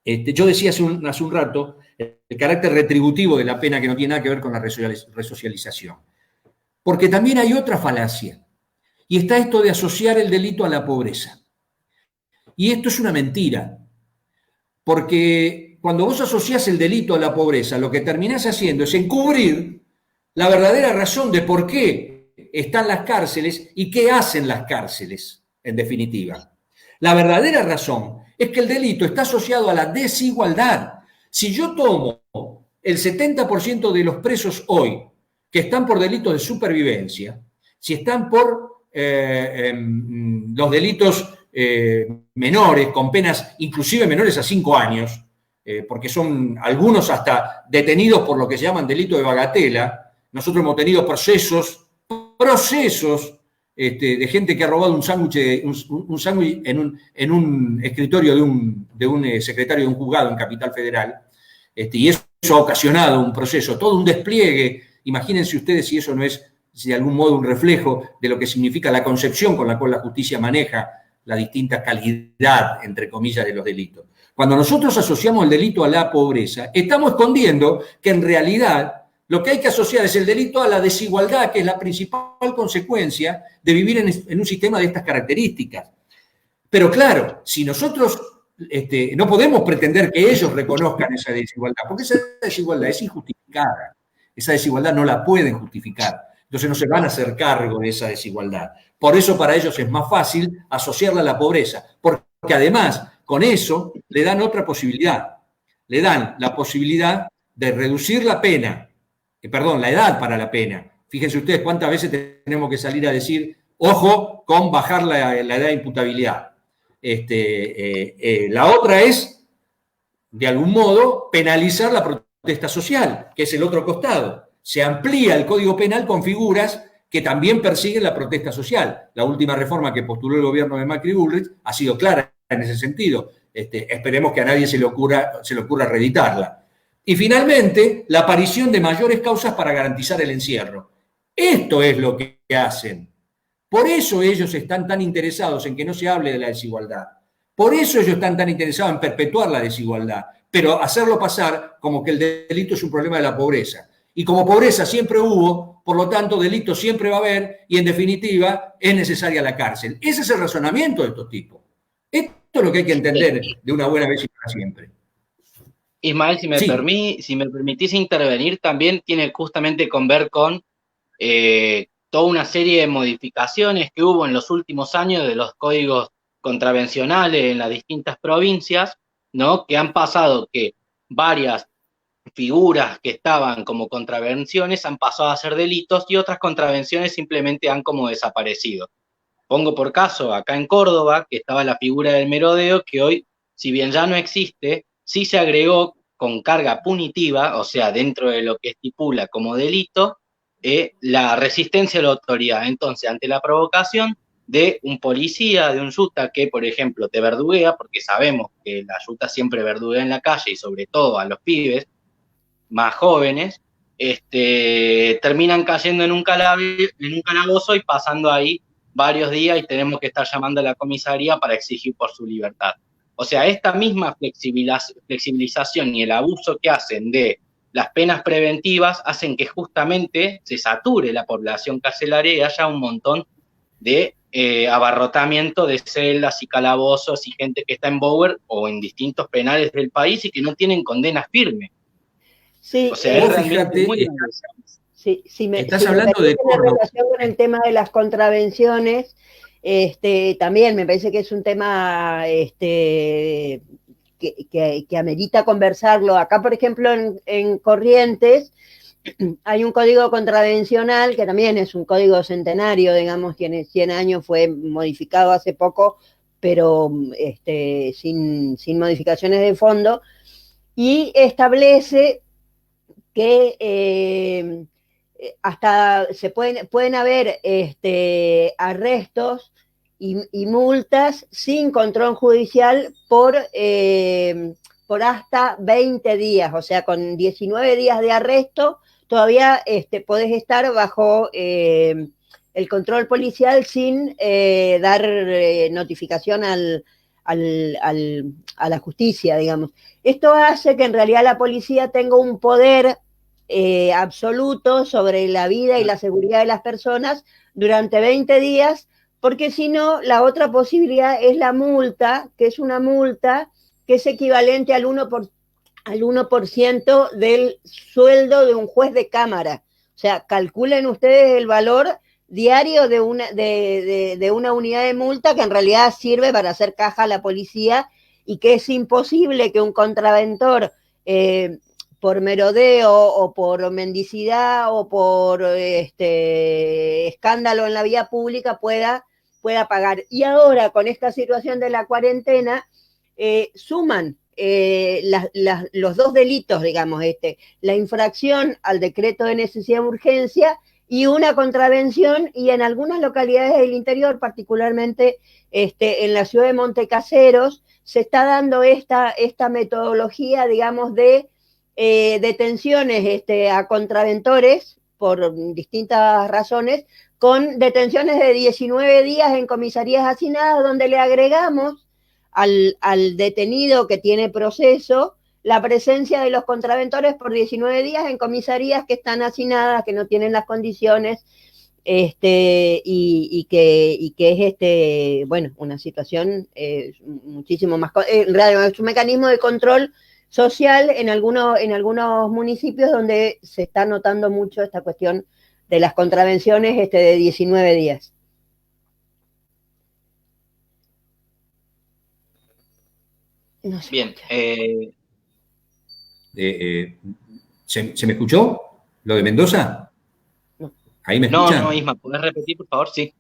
yo decía hace un rato, el carácter retributivo de la pena que no tiene nada que ver con la resocialización. Porque también hay otra falacia. Y está esto de asociar el delito a la pobreza. Y esto es una mentira. Porque cuando vos asociás el delito a la pobreza, lo que terminás haciendo es encubrir la verdadera razón de por qué están las cárceles y qué hacen las cárceles, en definitiva. La verdadera razón es que el delito está asociado a la desigualdad. Si yo tomo el 70% de los presos hoy que están por delitos de supervivencia, si están por los delitos menores, con penas inclusive menores a 5 años, porque son algunos hasta detenidos por lo que se llaman delito de bagatela. Nosotros hemos tenido procesos de gente que ha robado un sándwich en un escritorio de un secretario de un juzgado en Capital Federal, y eso ha ocasionado un proceso, todo un despliegue. Imagínense ustedes si eso no es de algún modo un reflejo de lo que significa la concepción con la cual la justicia maneja la distinta calidad, entre comillas, de los delitos. Cuando nosotros asociamos el delito a la pobreza, estamos escondiendo que en realidad lo que hay que asociar es el delito a la desigualdad, que es la principal consecuencia de vivir en un sistema de estas características. Pero claro, si nosotros no podemos pretender que ellos reconozcan esa desigualdad, porque esa desigualdad es injustificada. Esa desigualdad no la pueden justificar. Entonces no se van a hacer cargo de esa desigualdad. Por eso para ellos es más fácil asociarla a la pobreza, porque además con eso le dan otra posibilidad. Le dan la posibilidad de reducir la pena, la edad para la pena. Fíjense ustedes cuántas veces tenemos que salir a decir, ojo con bajar la edad de imputabilidad. La otra es, de algún modo, penalizar la protesta social, que es el otro costado. Se amplía el Código Penal con figuras que también persiguen la protesta social. La última reforma que postuló el gobierno de Macri Bullrich ha sido clara en ese sentido. Esperemos que a nadie se le ocurra reeditarla. Y finalmente, la aparición de mayores causas para garantizar el encierro. Esto es lo que hacen. Por eso ellos están tan interesados en que no se hable de la desigualdad. Por eso ellos están tan interesados en perpetuar la desigualdad, pero hacerlo pasar como que el delito es un problema de la pobreza. Y como pobreza siempre hubo, por lo tanto, delito siempre va a haber y, en definitiva, es necesaria la cárcel. Ese es el razonamiento de estos tipos. Esto es lo que hay que entender de una buena vez y para siempre. Ismael, si me permitís intervenir, también tiene justamente que ver con toda una serie de modificaciones que hubo en los últimos años de los códigos contravencionales en las distintas provincias, ¿no? Que han pasado que varias figuras que estaban como contravenciones han pasado a ser delitos y otras contravenciones simplemente han como desaparecido. Pongo por caso acá en Córdoba, que estaba la figura del merodeo, que hoy, si bien ya no existe, sí se agregó con carga punitiva, o sea, dentro de lo que estipula como delito, la resistencia a la autoridad. Entonces, ante la provocación de un policía, de un yuta que, por ejemplo, te verduguea, porque sabemos que la yuta siempre verduguea en la calle y sobre todo a los pibes más jóvenes, terminan cayendo en un calabozo y pasando ahí varios días y tenemos que estar llamando a la comisaría para exigir por su libertad. O sea, esta misma flexibilización y el abuso que hacen de las penas preventivas hacen que justamente se sature la población carcelaria y haya un montón de abarrotamiento de celdas y calabozos y gente que está en Bower o en distintos penales del país y que no tienen condena firme. Sí, o sea, es realmente fíjate, muy estás si me hablando de permite, en relación con el tema de las contravenciones, también me parece que es un tema que amerita conversarlo. Acá, por ejemplo, en Corrientes hay un código contravencional que también es un código centenario, digamos, tiene 100 años, fue modificado hace poco, pero sin modificaciones de fondo, y establece que hasta se pueden haber arrestos y multas sin control judicial por hasta 20 días, o sea, con 19 días de arresto todavía podés estar bajo el control policial sin dar notificación a la justicia, digamos. Esto hace que en realidad la policía tenga un poder absoluto sobre la vida y la seguridad de las personas durante 20 días, porque si no, la otra posibilidad es la multa, que es una multa que es equivalente al 1% del sueldo de un juez de cámara. O sea, calculen ustedes el valor diario de una unidad de multa que en realidad sirve para hacer caja a la policía, y que es imposible que un contraventor por merodeo o por mendicidad o por escándalo en la vía pública pueda pagar. Y ahora, con esta situación de la cuarentena, suman los dos delitos, digamos, la infracción al decreto de necesidad de urgencia y una contravención, y en algunas localidades del interior, particularmente en la ciudad de Montecaseros, se está dando esta metodología, digamos, de detenciones a contraventores por distintas razones, con detenciones de 19 días en comisarías hacinadas, donde le agregamos al detenido que tiene proceso la presencia de los contraventores por 19 días en comisarías que están hacinadas, que no tienen las condiciones, y que es bueno, una situación muchísimo más, en realidad es un mecanismo de control social en algunos municipios donde se está notando mucho esta cuestión de las contravenciones de 19 días. No sé. Bien. ¿Se me escuchó lo de Mendoza? No. ¿Ahí me escuchan? No, Isma, ¿podés repetir, por favor? Sí.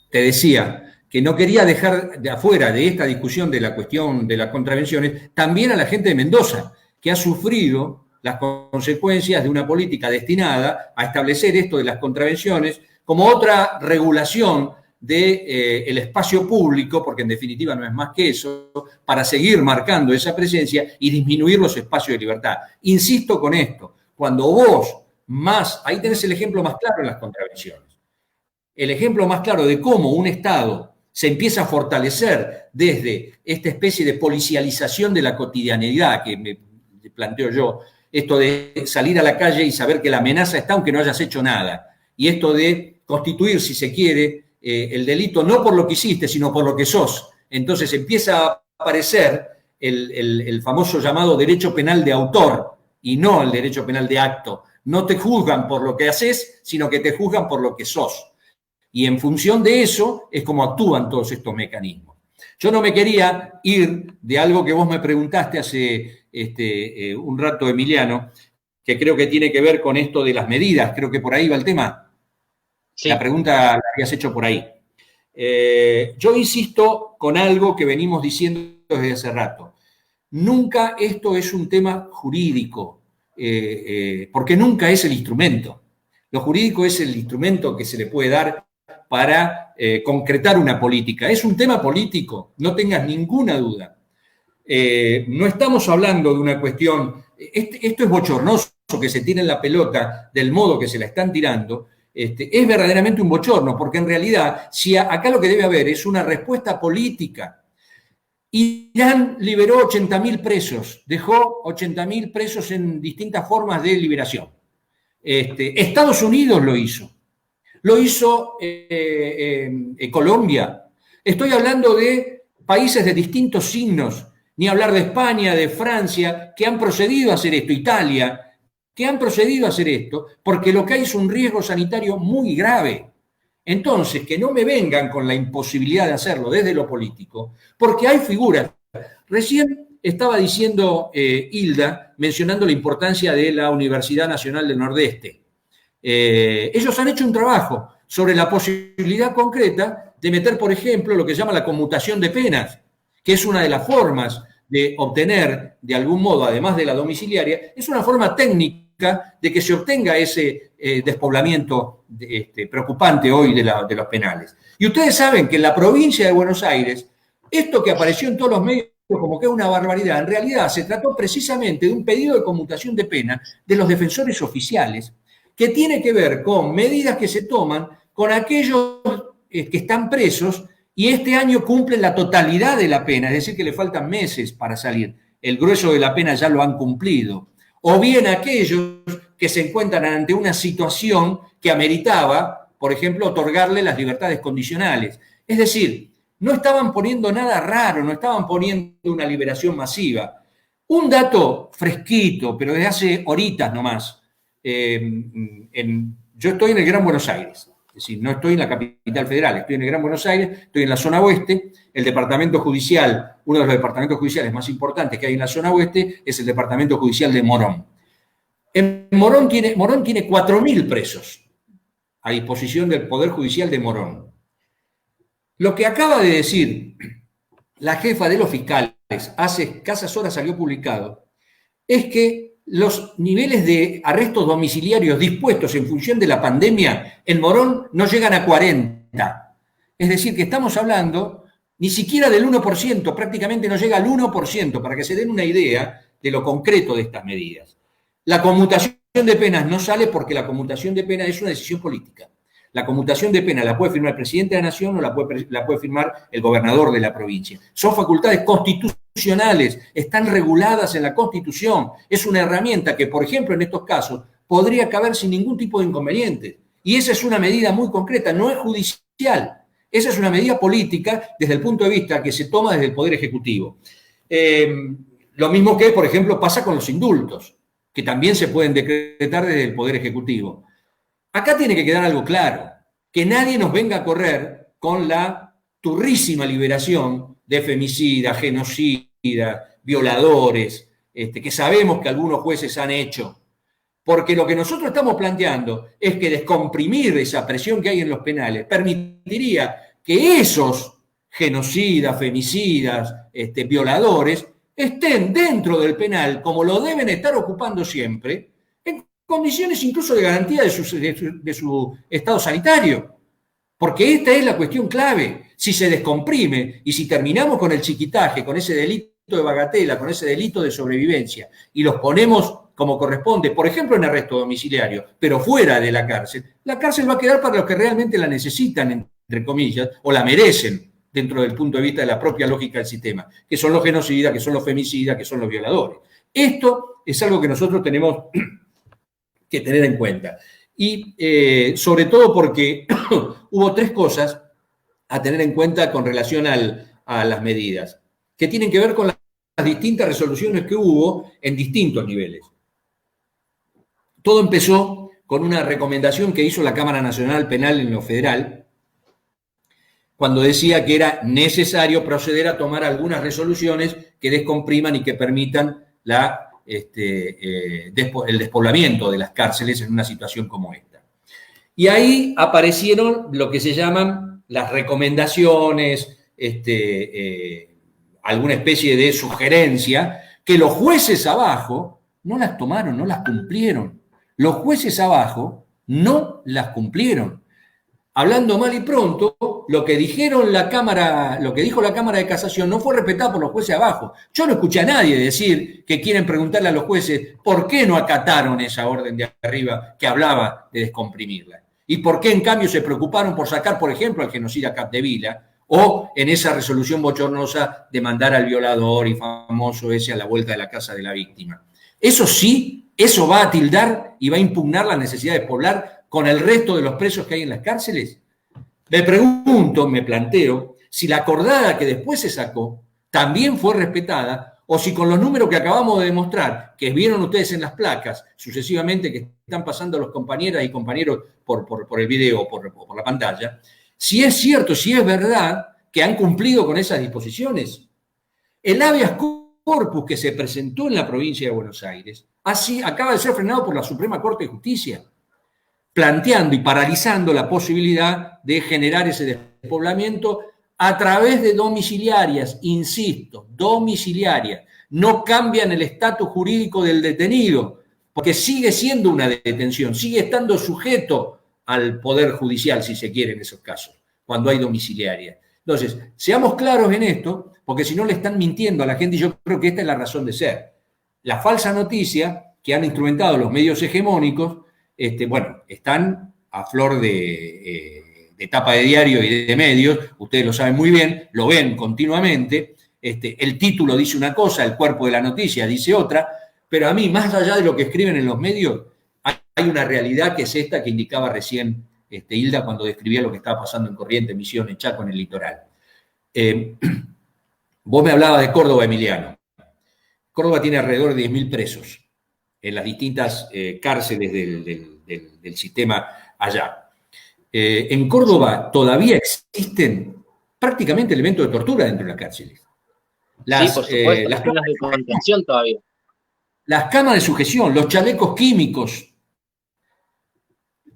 Te decía que no quería dejar de afuera de esta discusión de la cuestión de las contravenciones también a la gente de Mendoza, que ha sufrido las consecuencias de una política destinada a establecer esto de las contravenciones como otra regulación del espacio público, porque en definitiva no es más que eso, para seguir marcando esa presencia y disminuir los espacios de libertad. Insisto con esto, cuando vos ahí tenés el ejemplo más claro en las contravenciones. El ejemplo más claro de cómo un Estado se empieza a fortalecer desde esta especie de policialización de la cotidianidad que me planteo yo, esto de salir a la calle y saber que la amenaza está aunque no hayas hecho nada, y esto de constituir, si se quiere, el delito no por lo que hiciste, sino por lo que sos. Entonces empieza a aparecer el famoso llamado derecho penal de autor y no el derecho penal de acto. No te juzgan por lo que haces, sino que te juzgan por lo que sos. Y en función de eso es como actúan todos estos mecanismos. Yo no me quería ir de algo que vos me preguntaste hace un rato, Emiliano, que creo que tiene que ver con esto de las medidas. Creo que por ahí va el tema. Sí. La pregunta la habías hecho por ahí. Yo insisto con algo que venimos diciendo desde hace rato. Nunca esto es un tema jurídico, porque nunca es el instrumento. Lo jurídico es el instrumento que se le puede dar para concretar una política. Es un tema político, no tengas ninguna duda. No estamos hablando de una cuestión, esto es bochornoso que se tiren la pelota del modo que se la están tirando, es verdaderamente un bochorno, porque en realidad, si acá lo que debe haber es una respuesta política. Irán liberó 80.000 presos, dejó 80.000 presos en distintas formas de liberación. Estados Unidos lo hizo. lo hizo Colombia. Estoy hablando de países de distintos signos, ni hablar de España, de Francia, que han procedido a hacer esto, Italia, que han procedido a hacer esto, porque lo que hay es un riesgo sanitario muy grave. Entonces, que no me vengan con la imposibilidad de hacerlo desde lo político, porque hay figuras. Recién estaba diciendo Hilda, mencionando la importancia de la Universidad Nacional del Nordeste. Ellos han hecho un trabajo sobre la posibilidad concreta de meter, por ejemplo, lo que se llama la conmutación de penas, que es una de las formas de obtener, de algún modo, además de la domiciliaria, es una forma técnica de que se obtenga ese despoblamiento preocupante hoy de los penales. Y ustedes saben que en la provincia de Buenos Aires, esto que apareció en todos los medios como que es una barbaridad, en realidad se trató precisamente de un pedido de conmutación de pena de los defensores oficiales, que tiene que ver con medidas que se toman con aquellos que están presos y este año cumplen la totalidad de la pena, es decir, que le faltan meses para salir. El grueso de la pena ya lo han cumplido. O bien aquellos que se encuentran ante una situación que ameritaba, por ejemplo, otorgarle las libertades condicionales. Es decir, no estaban poniendo nada raro, no estaban poniendo una liberación masiva. Un dato fresquito, pero desde hace horitas nomás. Yo estoy en el Gran Buenos Aires. Es decir, no estoy en la capital federal, estoy en el Gran Buenos Aires, estoy en la zona oeste. El departamento judicial, uno de los departamentos judiciales más importantes que hay en la zona oeste, es el departamento judicial de Morón. Morón tiene 4.000 presos a disposición del Poder Judicial de Morón. Lo que acaba de decir la jefa de los fiscales, hace escasas horas salió publicado, es que los niveles de arrestos domiciliarios dispuestos en función de la pandemia en Morón no llegan a 40. Es decir, que estamos hablando ni siquiera del 1%, prácticamente no llega al 1%, para que se den una idea de lo concreto de estas medidas. La conmutación de penas no sale porque la conmutación de penas es una decisión política. La conmutación de pena la puede firmar el presidente de la Nación o la puede firmar el gobernador de la provincia. Son facultades constitucionales, están reguladas en la Constitución. Es una herramienta que, por ejemplo, en estos casos, podría caber sin ningún tipo de inconveniente. Y esa es una medida muy concreta, no es judicial. Esa es una medida política desde el punto de vista que se toma desde el Poder Ejecutivo. Lo mismo que, por ejemplo, pasa con los indultos, que también se pueden decretar desde el Poder Ejecutivo. Acá tiene que quedar algo claro, que nadie nos venga a correr con la turrísima liberación de femicidas, genocidas, violadores, que sabemos que algunos jueces han hecho. Porque lo que nosotros estamos planteando es que descomprimir esa presión que hay en los penales permitiría que esos genocidas, femicidas, violadores, estén dentro del penal, como lo deben estar ocupando siempre, en condiciones incluso de garantía de su estado sanitario. Porque esta es la cuestión clave. Si se descomprime y si terminamos con el chiquitaje, con ese delito de bagatela, con ese delito de sobrevivencia, y los ponemos como corresponde, por ejemplo en arresto domiciliario, pero fuera de la cárcel va a quedar para los que realmente la necesitan, entre comillas, o la merecen dentro del punto de vista de la propia lógica del sistema, que son los genocidas, que son los femicidas, que son los violadores. Esto es algo que nosotros tenemos que tener en cuenta. Y sobre todo porque hubo tres cosas a tener en cuenta con relación a las medidas, que tienen que ver con las distintas resoluciones que hubo en distintos niveles. Todo empezó con una recomendación que hizo la Cámara Nacional Penal en lo federal, cuando decía que era necesario proceder a tomar algunas resoluciones que descompriman y que permitan el despoblamiento de las cárceles en una situación como esta. Y ahí aparecieron lo que se llaman las recomendaciones, alguna especie de sugerencia, que los jueces abajo no las tomaron, no las cumplieron. Los jueces abajo no las cumplieron. Hablando mal y pronto, lo que dijo la Cámara de Casación no fue respetado por los jueces abajo. Yo no escuché a nadie decir que quieren preguntarle a los jueces por qué no acataron esa orden de arriba que hablaba de descomprimirla. Y por qué, en cambio, se preocuparon por sacar, por ejemplo, al genocida Capdevila, o en esa resolución bochornosa de mandar al violador y famoso ese a la vuelta de la casa de la víctima. Eso sí, eso va a tildar y va a impugnar la necesidad de poblar con el resto de los presos que hay en las cárceles? Me pregunto, me planteo, si la acordada que después se sacó también fue respetada, o si con los números que acabamos de demostrar, que vieron ustedes en las placas sucesivamente que están pasando los compañeras y compañeros por el video o por la pantalla, si es cierto, si es verdad que han cumplido con esas disposiciones. El habeas corpus que se presentó en la provincia de Buenos Aires así acaba de ser frenado por la Suprema Corte de Justicia, planteando y paralizando la posibilidad de generar ese despoblamiento a través de domiciliarias, insisto, domiciliarias. No cambian el estatus jurídico del detenido, porque sigue siendo una detención, sigue estando sujeto al Poder Judicial, si se quiere, en esos casos, cuando hay domiciliaria. Entonces, seamos claros en esto, porque si no le están mintiendo a la gente, y yo creo que esta es la razón de ser. La falsa noticia que han instrumentado los medios hegemónicos, bueno, están a flor de tapa de diario y de medios, ustedes lo saben muy bien, lo ven continuamente, el título dice una cosa, el cuerpo de la noticia dice otra, pero a mí, más allá de lo que escriben en los medios, hay una realidad que es esta que indicaba recién Hilda cuando describía lo que estaba pasando en Corrientes, Misiones, Chaco, en el litoral. Vos me hablabas de Córdoba, Emiliano. Córdoba tiene alrededor de 10.000 presos en las distintas cárceles del sistema allá. En Córdoba todavía existen prácticamente elementos de tortura dentro de las cárceles. Sí, por supuesto, las cámaras de contención todavía. Las camas de sujeción, los chalecos químicos,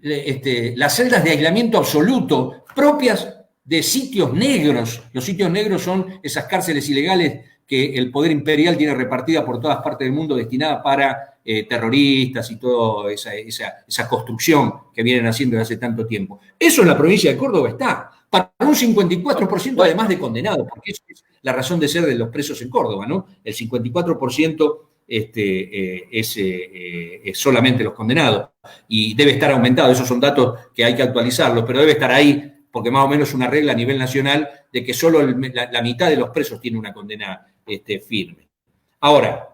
las celdas de aislamiento absoluto, propias de sitios negros. Los sitios negros son esas cárceles ilegales que el poder imperial tiene repartida por todas partes del mundo, destinada para terroristas y toda esa construcción que vienen haciendo desde hace tanto tiempo. Eso en la provincia de Córdoba está, para un 54% además de condenados, porque esa es la razón de ser de los presos en Córdoba, ¿no? El 54% es solamente los condenados, y debe estar aumentado. Esos son datos que hay que actualizarlos, pero debe estar ahí, porque más o menos es una regla a nivel nacional de que solo la mitad de los presos tiene una condena firme. Ahora,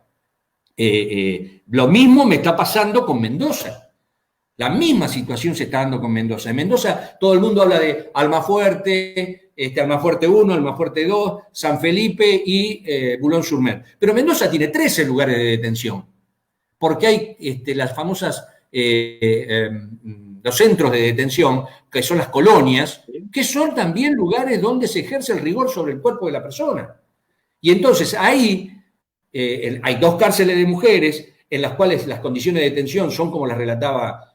lo mismo me está pasando con Mendoza. La misma situación se está dando con Mendoza. En Mendoza todo el mundo habla de Almafuerte, Almafuerte 1, Almafuerte 2, San Felipe y Boulogne-sur-Mer. Pero Mendoza tiene 13 lugares de detención, porque hay las famosas, los centros de detención, que son las colonias, que son también lugares donde se ejerce el rigor sobre el cuerpo de la persona. Y entonces ahí hay 2 cárceles de mujeres en las cuales las condiciones de detención son como las relataba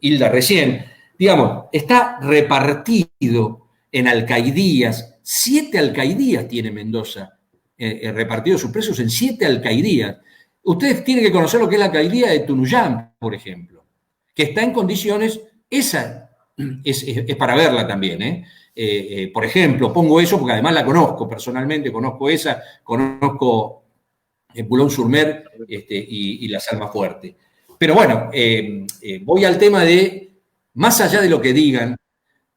Hilda recién. Digamos, está repartido en alcaidías, 7 alcaidías tiene Mendoza, repartido sus presos en 7 alcaidías. Ustedes tienen que conocer lo que es la alcaidía de Tunuyán, por ejemplo, que está en condiciones, esa es para verla también, por ejemplo, pongo eso porque además la conozco personalmente, conozco esa, conozco Boulogne-sur-Mer y las Almafuerte. Pero bueno, voy al tema de, más allá de lo que digan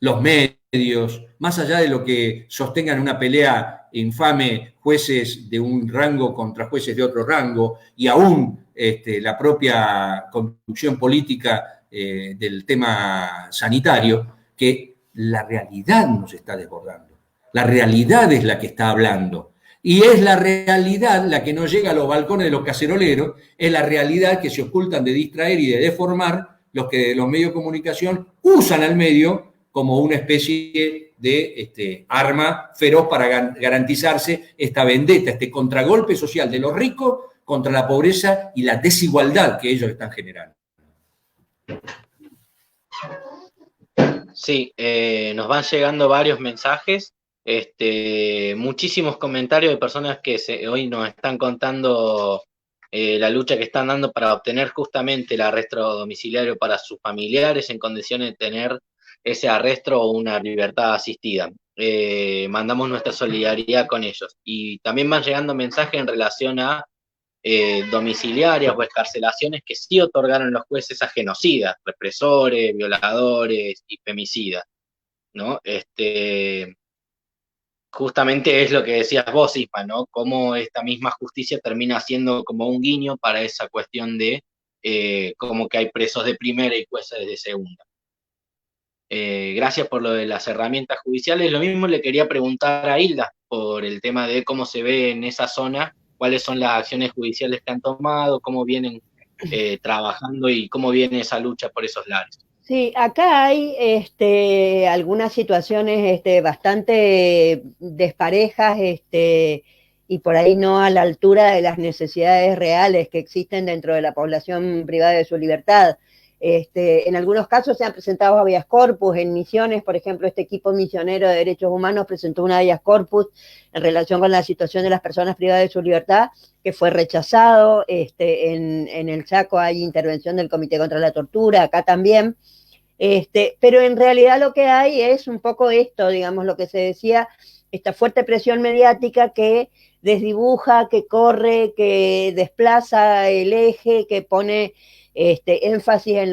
los medios, más allá de lo que sostengan una pelea infame jueces de un rango contra jueces de otro rango, y aún la propia conducción política del tema sanitario, que la realidad nos está desbordando. La realidad es la que está hablando. Y es la realidad la que no llega a los balcones de los caceroleros, es la realidad que se ocultan de distraer y de deformar los que los medios de comunicación usan al medio como una especie de arma feroz para garantizarse esta vendetta, este contragolpe social de los ricos contra la pobreza y la desigualdad que ellos están generando. Sí, nos van llegando varios mensajes. Muchísimos comentarios de personas que hoy nos están contando la lucha que están dando para obtener justamente el arresto domiciliario para sus familiares en condiciones de tener ese arresto o una libertad asistida. Mandamos nuestra solidaridad con ellos. Y también van llegando mensajes en relación a domiciliarias o excarcelaciones que sí otorgaron los jueces a genocidas, represores, violadores y femicidas, ¿no? Justamente es lo que decías vos, Isma, ¿no? Cómo esta misma justicia termina siendo como un guiño para esa cuestión de como que hay presos de primera y jueces de segunda. Gracias por lo de las herramientas judiciales. Lo mismo le quería preguntar a Hilda por el tema de cómo se ve en esa zona, cuáles son las acciones judiciales que han tomado, cómo vienen trabajando y cómo viene esa lucha por esos lares. Sí, acá hay algunas situaciones bastante desparejas y por ahí no a la altura de las necesidades reales que existen dentro de la población privada de su libertad. En algunos casos se han presentado habeas corpus. En Misiones, por ejemplo, este equipo misionero de derechos humanos presentó un habeas corpus en relación con la situación de las personas privadas de su libertad, que fue rechazado. En el Chaco hay intervención del Comité contra la Tortura, acá también. Pero en realidad lo que hay es un poco esto, digamos, lo que se decía, esta fuerte presión mediática que desdibuja, que corre, que desplaza el eje, que pone énfasis en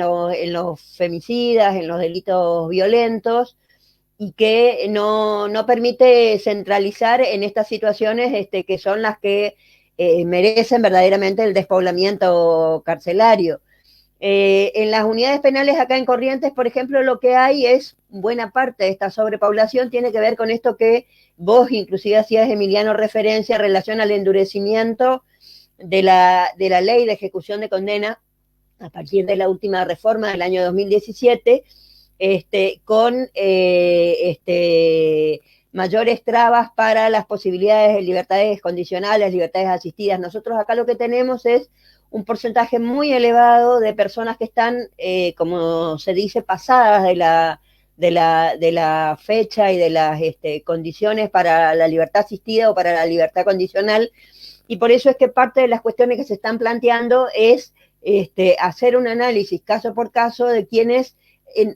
los femicidas, en los delitos violentos, y que no permite centralizar en estas situaciones que son las que merecen verdaderamente el despoblamiento carcelario. En las unidades penales acá en Corrientes, por ejemplo, lo que hay es buena parte de esta sobrepoblación tiene que ver con esto que vos inclusive hacías, Emiliano, referencia en relación al endurecimiento de la ley de ejecución de condena a partir de la última reforma del año 2017, con mayores trabas para las posibilidades de libertades condicionales, libertades asistidas. Nosotros acá lo que tenemos es un porcentaje muy elevado de personas que están, como se dice, pasadas de la fecha y de las condiciones para la libertad asistida o para la libertad condicional, y por eso es que parte de las cuestiones que se están planteando es hacer un análisis caso por caso de quienes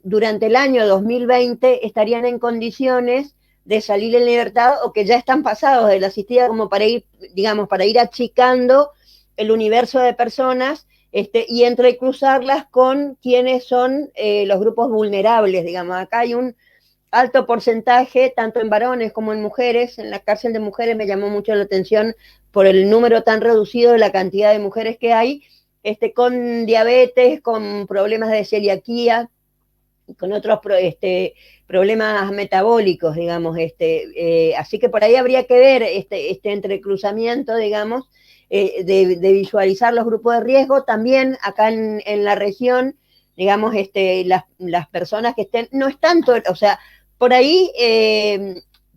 durante el año 2020 estarían en condiciones de salir en libertad o que ya están pasados de la asistida, como para ir, digamos, para ir achicando el universo de personas y entrecruzarlas con quienes son los grupos vulnerables, digamos. Acá hay un alto porcentaje, tanto en varones como en mujeres. En la cárcel de mujeres me llamó mucho la atención por el número tan reducido de la cantidad de mujeres que hay, con diabetes, con problemas de celiaquía, con otros problemas metabólicos, digamos. Así que por ahí habría que ver este entrecruzamiento, digamos, de visualizar los grupos de riesgo. También acá en la región, digamos, las personas que estén, no es tanto, o sea, por ahí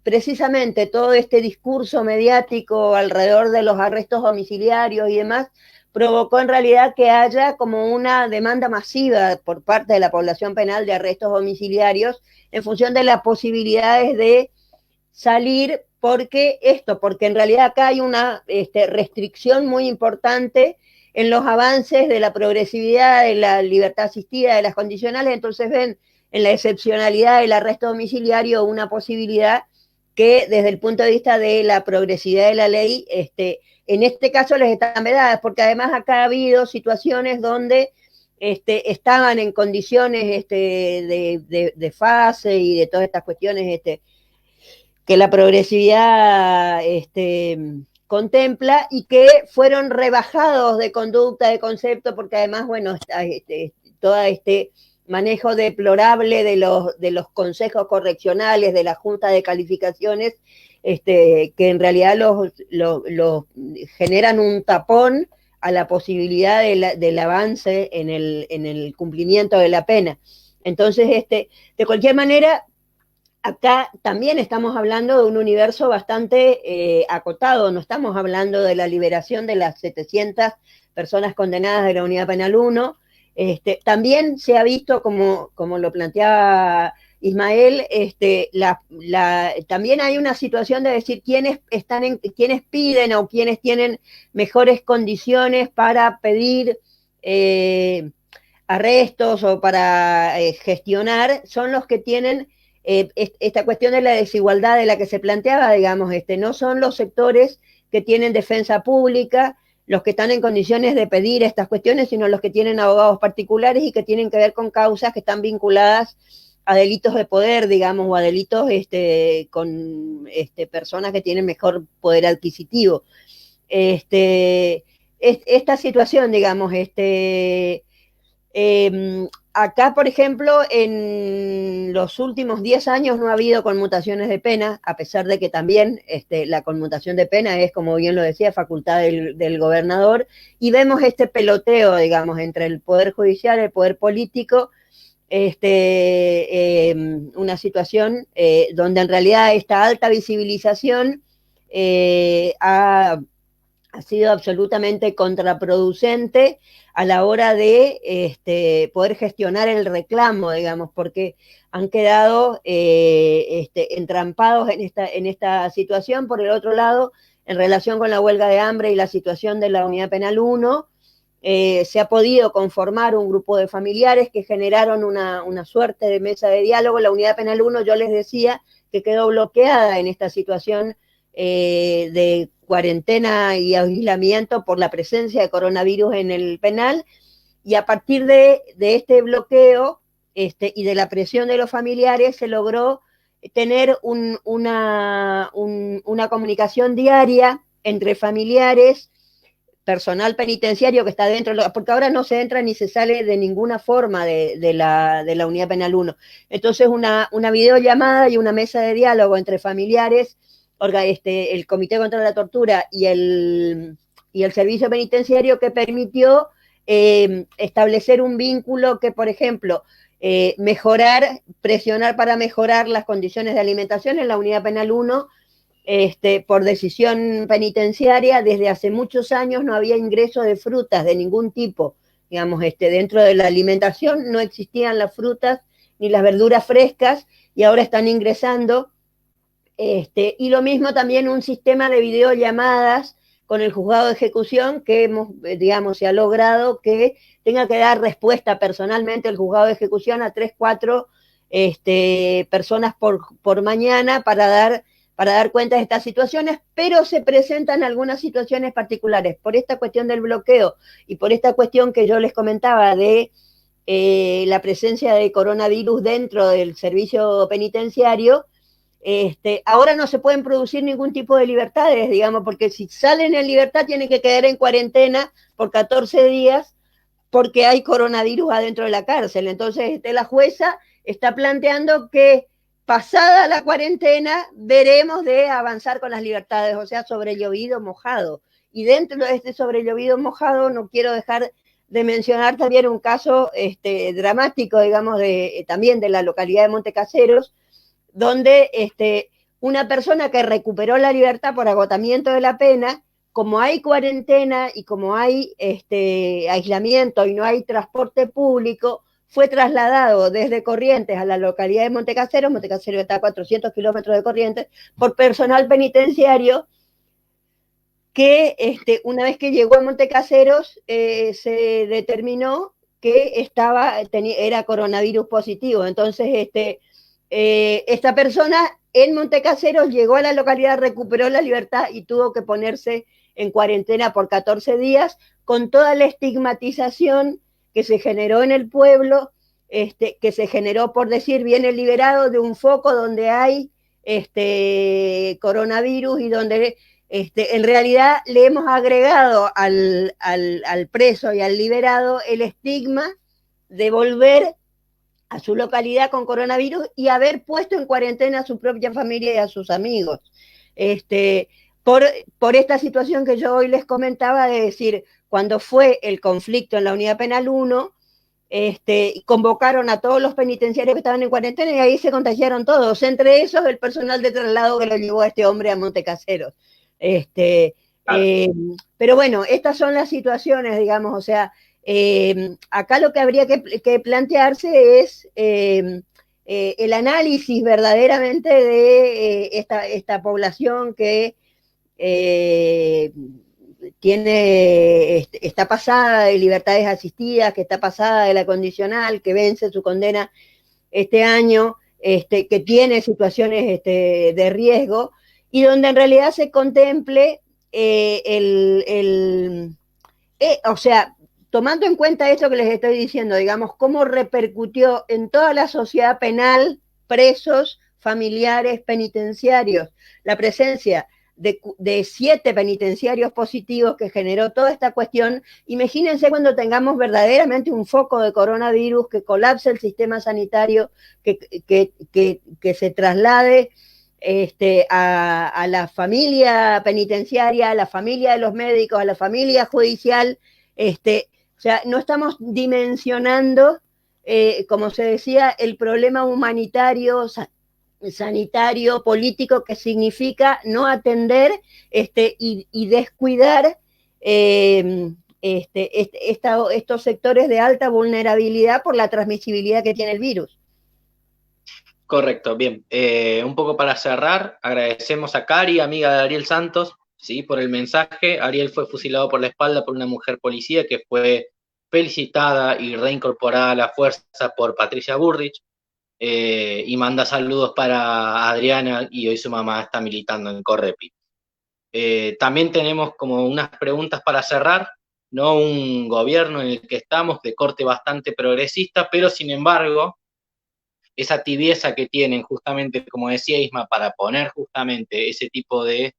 precisamente todo este discurso mediático alrededor de los arrestos domiciliarios y demás provocó en realidad que haya como una demanda masiva por parte de la población penal de arrestos domiciliarios en función de las posibilidades de salir, porque en realidad acá hay una restricción muy importante en los avances de la progresividad, de la libertad asistida, de las condicionales. Entonces ven en la excepcionalidad del arresto domiciliario una posibilidad que desde el punto de vista de la progresividad de la ley, en este caso les están vedadas, porque además acá ha habido situaciones donde estaban en condiciones de fase y de todas estas cuestiones que la progresividad contempla, y que fueron rebajados de conducta, de concepto, porque además, bueno, todo manejo deplorable de los consejos correccionales, de la junta de calificaciones, que en realidad los generan un tapón a la posibilidad del avance en el cumplimiento de la pena. Entonces, de cualquier manera, acá también estamos hablando de un universo bastante acotado. No estamos hablando de la liberación de las 700 personas condenadas de la Unidad Penal 1. También se ha visto, como lo planteaba Ismael, también hay una situación de decir quiénes piden o quiénes tienen mejores condiciones para pedir arrestos o para gestionar, son los que tienen esta cuestión de la desigualdad de la que se planteaba, digamos, no son los sectores que tienen defensa pública los que están en condiciones de pedir estas cuestiones, sino los que tienen abogados particulares y que tienen que ver con causas que están vinculadas a delitos de poder, digamos, o a delitos con personas que tienen mejor poder adquisitivo. esta situación, digamos, acá, por ejemplo, en los últimos 10 años no ha habido conmutaciones de pena, a pesar de que también la conmutación de pena es, como bien lo decía, facultad del gobernador, y vemos este peloteo, digamos, entre el Poder Judicial, el Poder Político, una situación donde en realidad esta alta visibilización ha sido absolutamente contraproducente a la hora de poder gestionar el reclamo, digamos, porque han quedado entrampados en esta situación. Por el otro lado, en relación con la huelga de hambre y la situación de la Unidad Penal 1, se ha podido conformar un grupo de familiares que generaron una suerte de mesa de diálogo. La Unidad Penal 1, yo les decía, que quedó bloqueada en esta situación de cuarentena y aislamiento por la presencia de coronavirus en el penal, y a partir de este bloqueo y de la presión de los familiares se logró tener una comunicación diaria entre familiares, personal penitenciario que está dentro, porque ahora no se entra ni se sale de ninguna forma de la Unidad Penal 1. Entonces una videollamada y una mesa de diálogo entre familiares, el Comité contra la Tortura y el Servicio Penitenciario, que permitió establecer un vínculo que, por ejemplo, presionar para mejorar las condiciones de alimentación en la Unidad Penal 1. Por decisión penitenciaria, desde hace muchos años no había ingreso de frutas de ningún tipo, digamos, dentro de la alimentación no existían las frutas ni las verduras frescas, y ahora están ingresando, y lo mismo también un sistema de videollamadas con el juzgado de ejecución, que digamos, se ha logrado que tenga que dar respuesta personalmente el juzgado de ejecución a 3, 4 personas por mañana para dar cuenta de estas situaciones, pero se presentan algunas situaciones particulares por esta cuestión del bloqueo y por esta cuestión que yo les comentaba de la presencia de coronavirus dentro del servicio penitenciario. Ahora no se pueden producir ningún tipo de libertades, digamos, porque si salen en libertad tienen que quedar en cuarentena por 14 días porque hay coronavirus adentro de la cárcel. Entonces la jueza está planteando que pasada la cuarentena veremos de avanzar con las libertades, o sea, sobre llovido mojado. Y dentro de este sobre llovido mojado no quiero dejar de mencionar también un caso dramático, digamos, también de la localidad de Montecaseros, donde una persona que recuperó la libertad por agotamiento de la pena, como hay cuarentena y como hay aislamiento y no hay transporte público, fue trasladado desde Corrientes a la localidad de Montecaseros. Montecaseros está a 400 kilómetros de Corrientes, por personal penitenciario que una vez que llegó a Montecaseros se determinó que era coronavirus positivo. Entonces esta persona en Montecaseros llegó a la localidad, recuperó la libertad y tuvo que ponerse en cuarentena por 14 días, con toda la estigmatización que se generó en el pueblo, que se generó, por decir, viene liberado de un foco donde hay coronavirus y donde en realidad le hemos agregado al preso y al liberado el estigma de volver a su localidad con coronavirus y haber puesto en cuarentena a su propia familia y a sus amigos. Por esta situación que yo hoy les comentaba, de decir, cuando fue el conflicto en la Unidad Penal 1, convocaron a todos los penitenciarios que estaban en cuarentena y ahí se contagiaron todos, entre esos el personal de traslado que lo llevó a este hombre a Montecaseros. Pero bueno, estas son las situaciones, digamos, o sea, acá lo que habría que plantearse es el análisis verdaderamente de esta población que está pasada de libertades asistidas, que está pasada de la condicional, que vence su condena este año, que tiene situaciones de riesgo, y donde en realidad se contemple o sea, tomando en cuenta esto que les estoy diciendo, digamos, cómo repercutió en toda la sociedad penal, presos, familiares, penitenciarios, la presencia de 7 penitenciarios positivos que generó toda esta cuestión. Imagínense cuando tengamos verdaderamente un foco de coronavirus, que colapse el sistema sanitario, que se traslade a la familia penitenciaria, a la familia de los médicos, a la familia judicial. O sea, no estamos dimensionando, como se decía, el problema humanitario, sanitario, político, que significa no atender y descuidar estos sectores de alta vulnerabilidad por la transmisibilidad que tiene el virus. Correcto, bien. Un poco para cerrar, agradecemos a Cari, amiga de Ariel Santos, ¿sí?, por el mensaje. Ariel fue fusilado por la espalda por una mujer policía que fue felicitada y reincorporada a la fuerza por Patricia Bullrich, y manda saludos para Adriana, y hoy su mamá está militando en Correpi. También tenemos como unas preguntas para cerrar, ¿no? Un gobierno en el que estamos de corte bastante progresista, pero sin embargo, esa tibieza que tienen justamente, como decía Isma, para poner justamente ese tipo de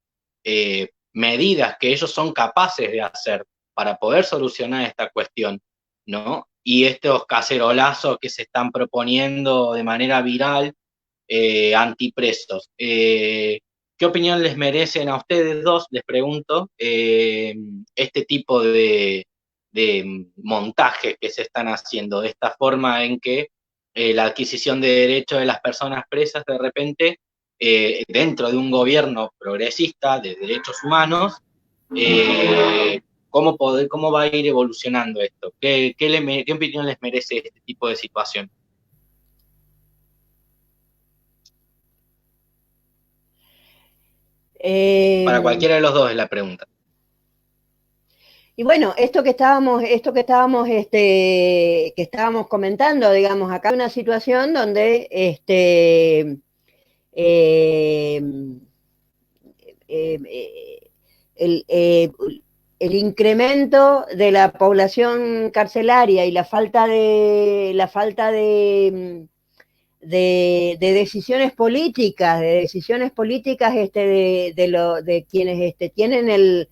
medidas que ellos son capaces de hacer para poder solucionar esta cuestión, ¿no? Y estos cacerolazos que se están proponiendo de manera viral, antipresos. ¿Qué opinión les merecen a ustedes dos? Les pregunto, este tipo de montajes que se están haciendo, de esta forma en que la adquisición de derechos de las personas presas de repente, dentro de un gobierno progresista de derechos humanos, ¿cómo va a ir evolucionando esto? ¿Qué opinión les merece este tipo de situación? Para cualquiera de los dos es la pregunta. Y bueno, esto que estábamos comentando, digamos, acá hay una situación donde el incremento de la población carcelaria y la falta de decisiones políticas, de quienes tienen el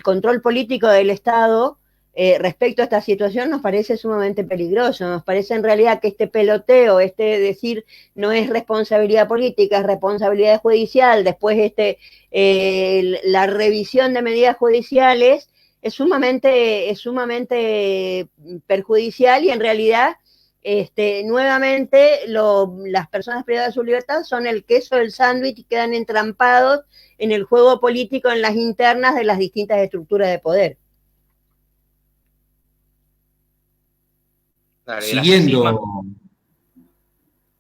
control político del Estado respecto a esta situación, nos parece sumamente peligroso. Nos parece en realidad que este peloteo, decir no es responsabilidad política, es responsabilidad judicial, después la revisión de medidas judiciales es sumamente perjudicial, y en realidad nuevamente las personas privadas de su libertad son el queso del sándwich y quedan entrampados en el juego político, en las internas de las distintas estructuras de poder.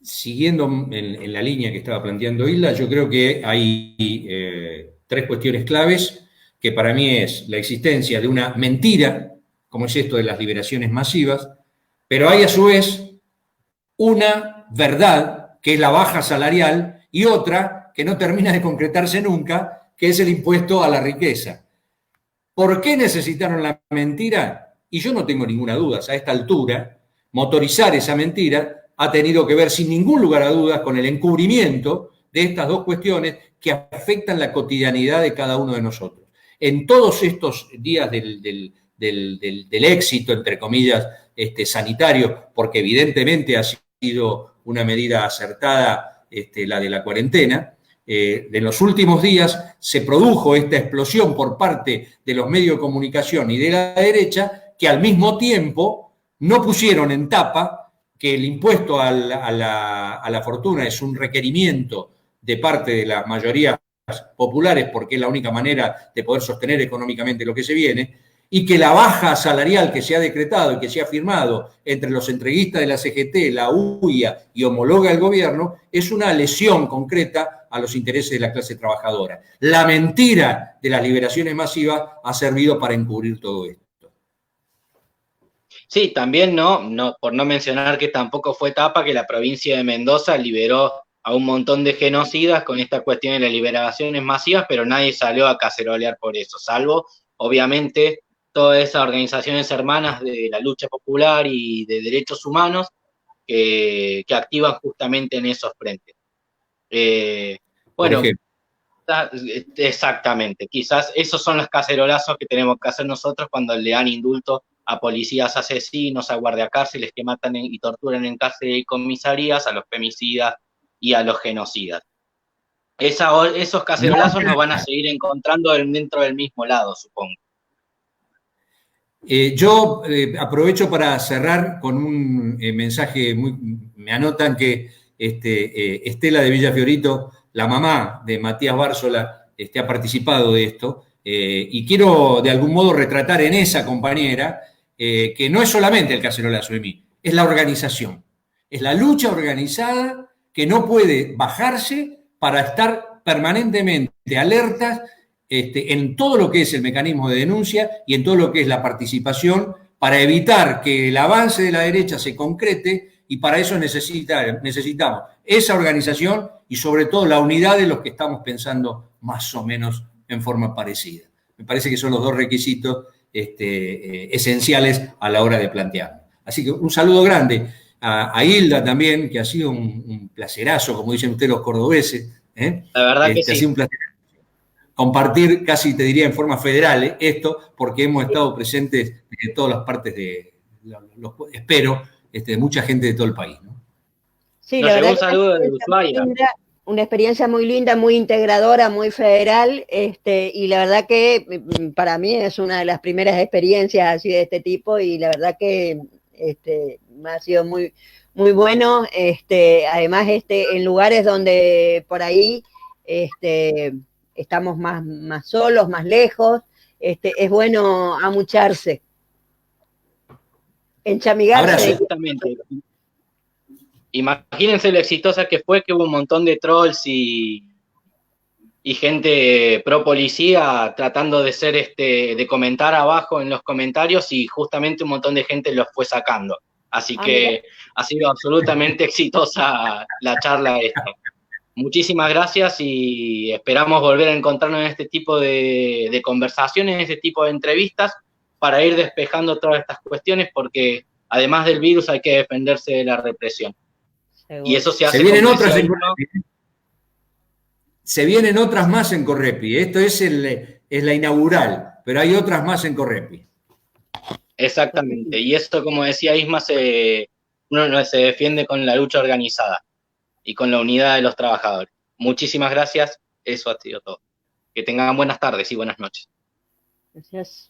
Siguiendo en la línea que estaba planteando Hilda, yo creo que hay 3 cuestiones claves, que para mí es la existencia de una mentira, como es esto de las liberaciones masivas, pero hay a su vez una verdad, que es la baja salarial, y otra que no termina de concretarse nunca, que es el impuesto a la riqueza. ¿Por qué necesitaron la mentira? Y yo no tengo ninguna duda, a esta altura, motorizar esa mentira ha tenido que ver, sin ningún lugar a dudas, con el encubrimiento de estas 2 cuestiones que afectan la cotidianidad de cada uno de nosotros. En todos estos días del éxito, entre comillas, sanitario, porque evidentemente ha sido una medida acertada la de la cuarentena, en los últimos días se produjo esta explosión por parte de los medios de comunicación y de la derecha, que al mismo tiempo no pusieron en tapa que el impuesto a la fortuna es un requerimiento de parte de las mayorías populares, porque es la única manera de poder sostener económicamente lo que se viene, y que la baja salarial que se ha decretado y que se ha firmado entre los entreguistas de la CGT, la UIA y homologa el gobierno, es una lesión concreta a los intereses de la clase trabajadora. La mentira de las liberaciones masivas ha servido para encubrir todo esto. Sí, también por no mencionar que tampoco fue tapa que la provincia de Mendoza liberó a un montón de genocidas con esta cuestión de las liberaciones masivas, pero nadie salió a cacerolear por eso, salvo, obviamente, todas esas organizaciones hermanas de la lucha popular y de derechos humanos que activan justamente en esos frentes. Bueno, Exactamente, quizás esos son los cacerolazos que tenemos que hacer nosotros cuando le dan indulto a policías asesinos, a guardiacárceles que matan y torturan en cárceles y comisarías, a los femicidas y a los genocidas. Esos cacerolazos nos van a seguir encontrando dentro del mismo lado, supongo. Yo aprovecho para cerrar con un mensaje, me anotan que Estela de Villafiorito, la mamá de Matías Bárzola, ha participado de esto, y quiero de algún modo retratar en esa compañera que no es solamente el cacerolazo de mí, es la organización, es la lucha organizada que no puede bajarse para estar permanentemente alertas en todo lo que es el mecanismo de denuncia y en todo lo que es la participación para evitar que el avance de la derecha se concrete, y para eso necesitamos esa organización y sobre todo la unidad de los que estamos pensando más o menos en forma parecida. Me parece que son los dos requisitos esenciales a la hora de plantearlo. Así que un saludo grande a Hilda también, que ha sido un placerazo, como dicen ustedes los cordobeses. La verdad que sí. Ha sido un placer compartir, casi te diría en forma federal, esto, porque hemos estado presentes en todas las partes espero, de mucha gente de todo el país, ¿no? Sí, la verdad, un saludo de Ushuaia. Una experiencia muy linda, muy integradora, muy federal, y la verdad que para mí es una de las primeras experiencias así de este tipo, y la verdad que me ha sido muy, muy bueno, además en lugares donde por ahí estamos más solos, más lejos, es bueno amucharse, enchamigarse. Exactamente. Imagínense lo exitosa que fue, que hubo un montón de trolls y gente pro policía tratando de de comentar abajo en los comentarios, y justamente un montón de gente los fue sacando. Así que ha sido absolutamente exitosa la charla esta. Muchísimas gracias y esperamos volver a encontrarnos en este tipo de conversaciones, en este tipo de entrevistas, para ir despejando todas estas cuestiones, porque además del virus hay que defenderse de la represión. Seguro. Y eso se hace. Se vienen otras en Correpi. Se vienen otras más en Correpi. Esto es la inaugural, pero hay otras más en Correpi. Exactamente. Y esto, como decía Isma, uno se defiende con la lucha organizada y con la unidad de los trabajadores. Muchísimas gracias. Eso ha sido todo. Que tengan buenas tardes y buenas noches. Gracias.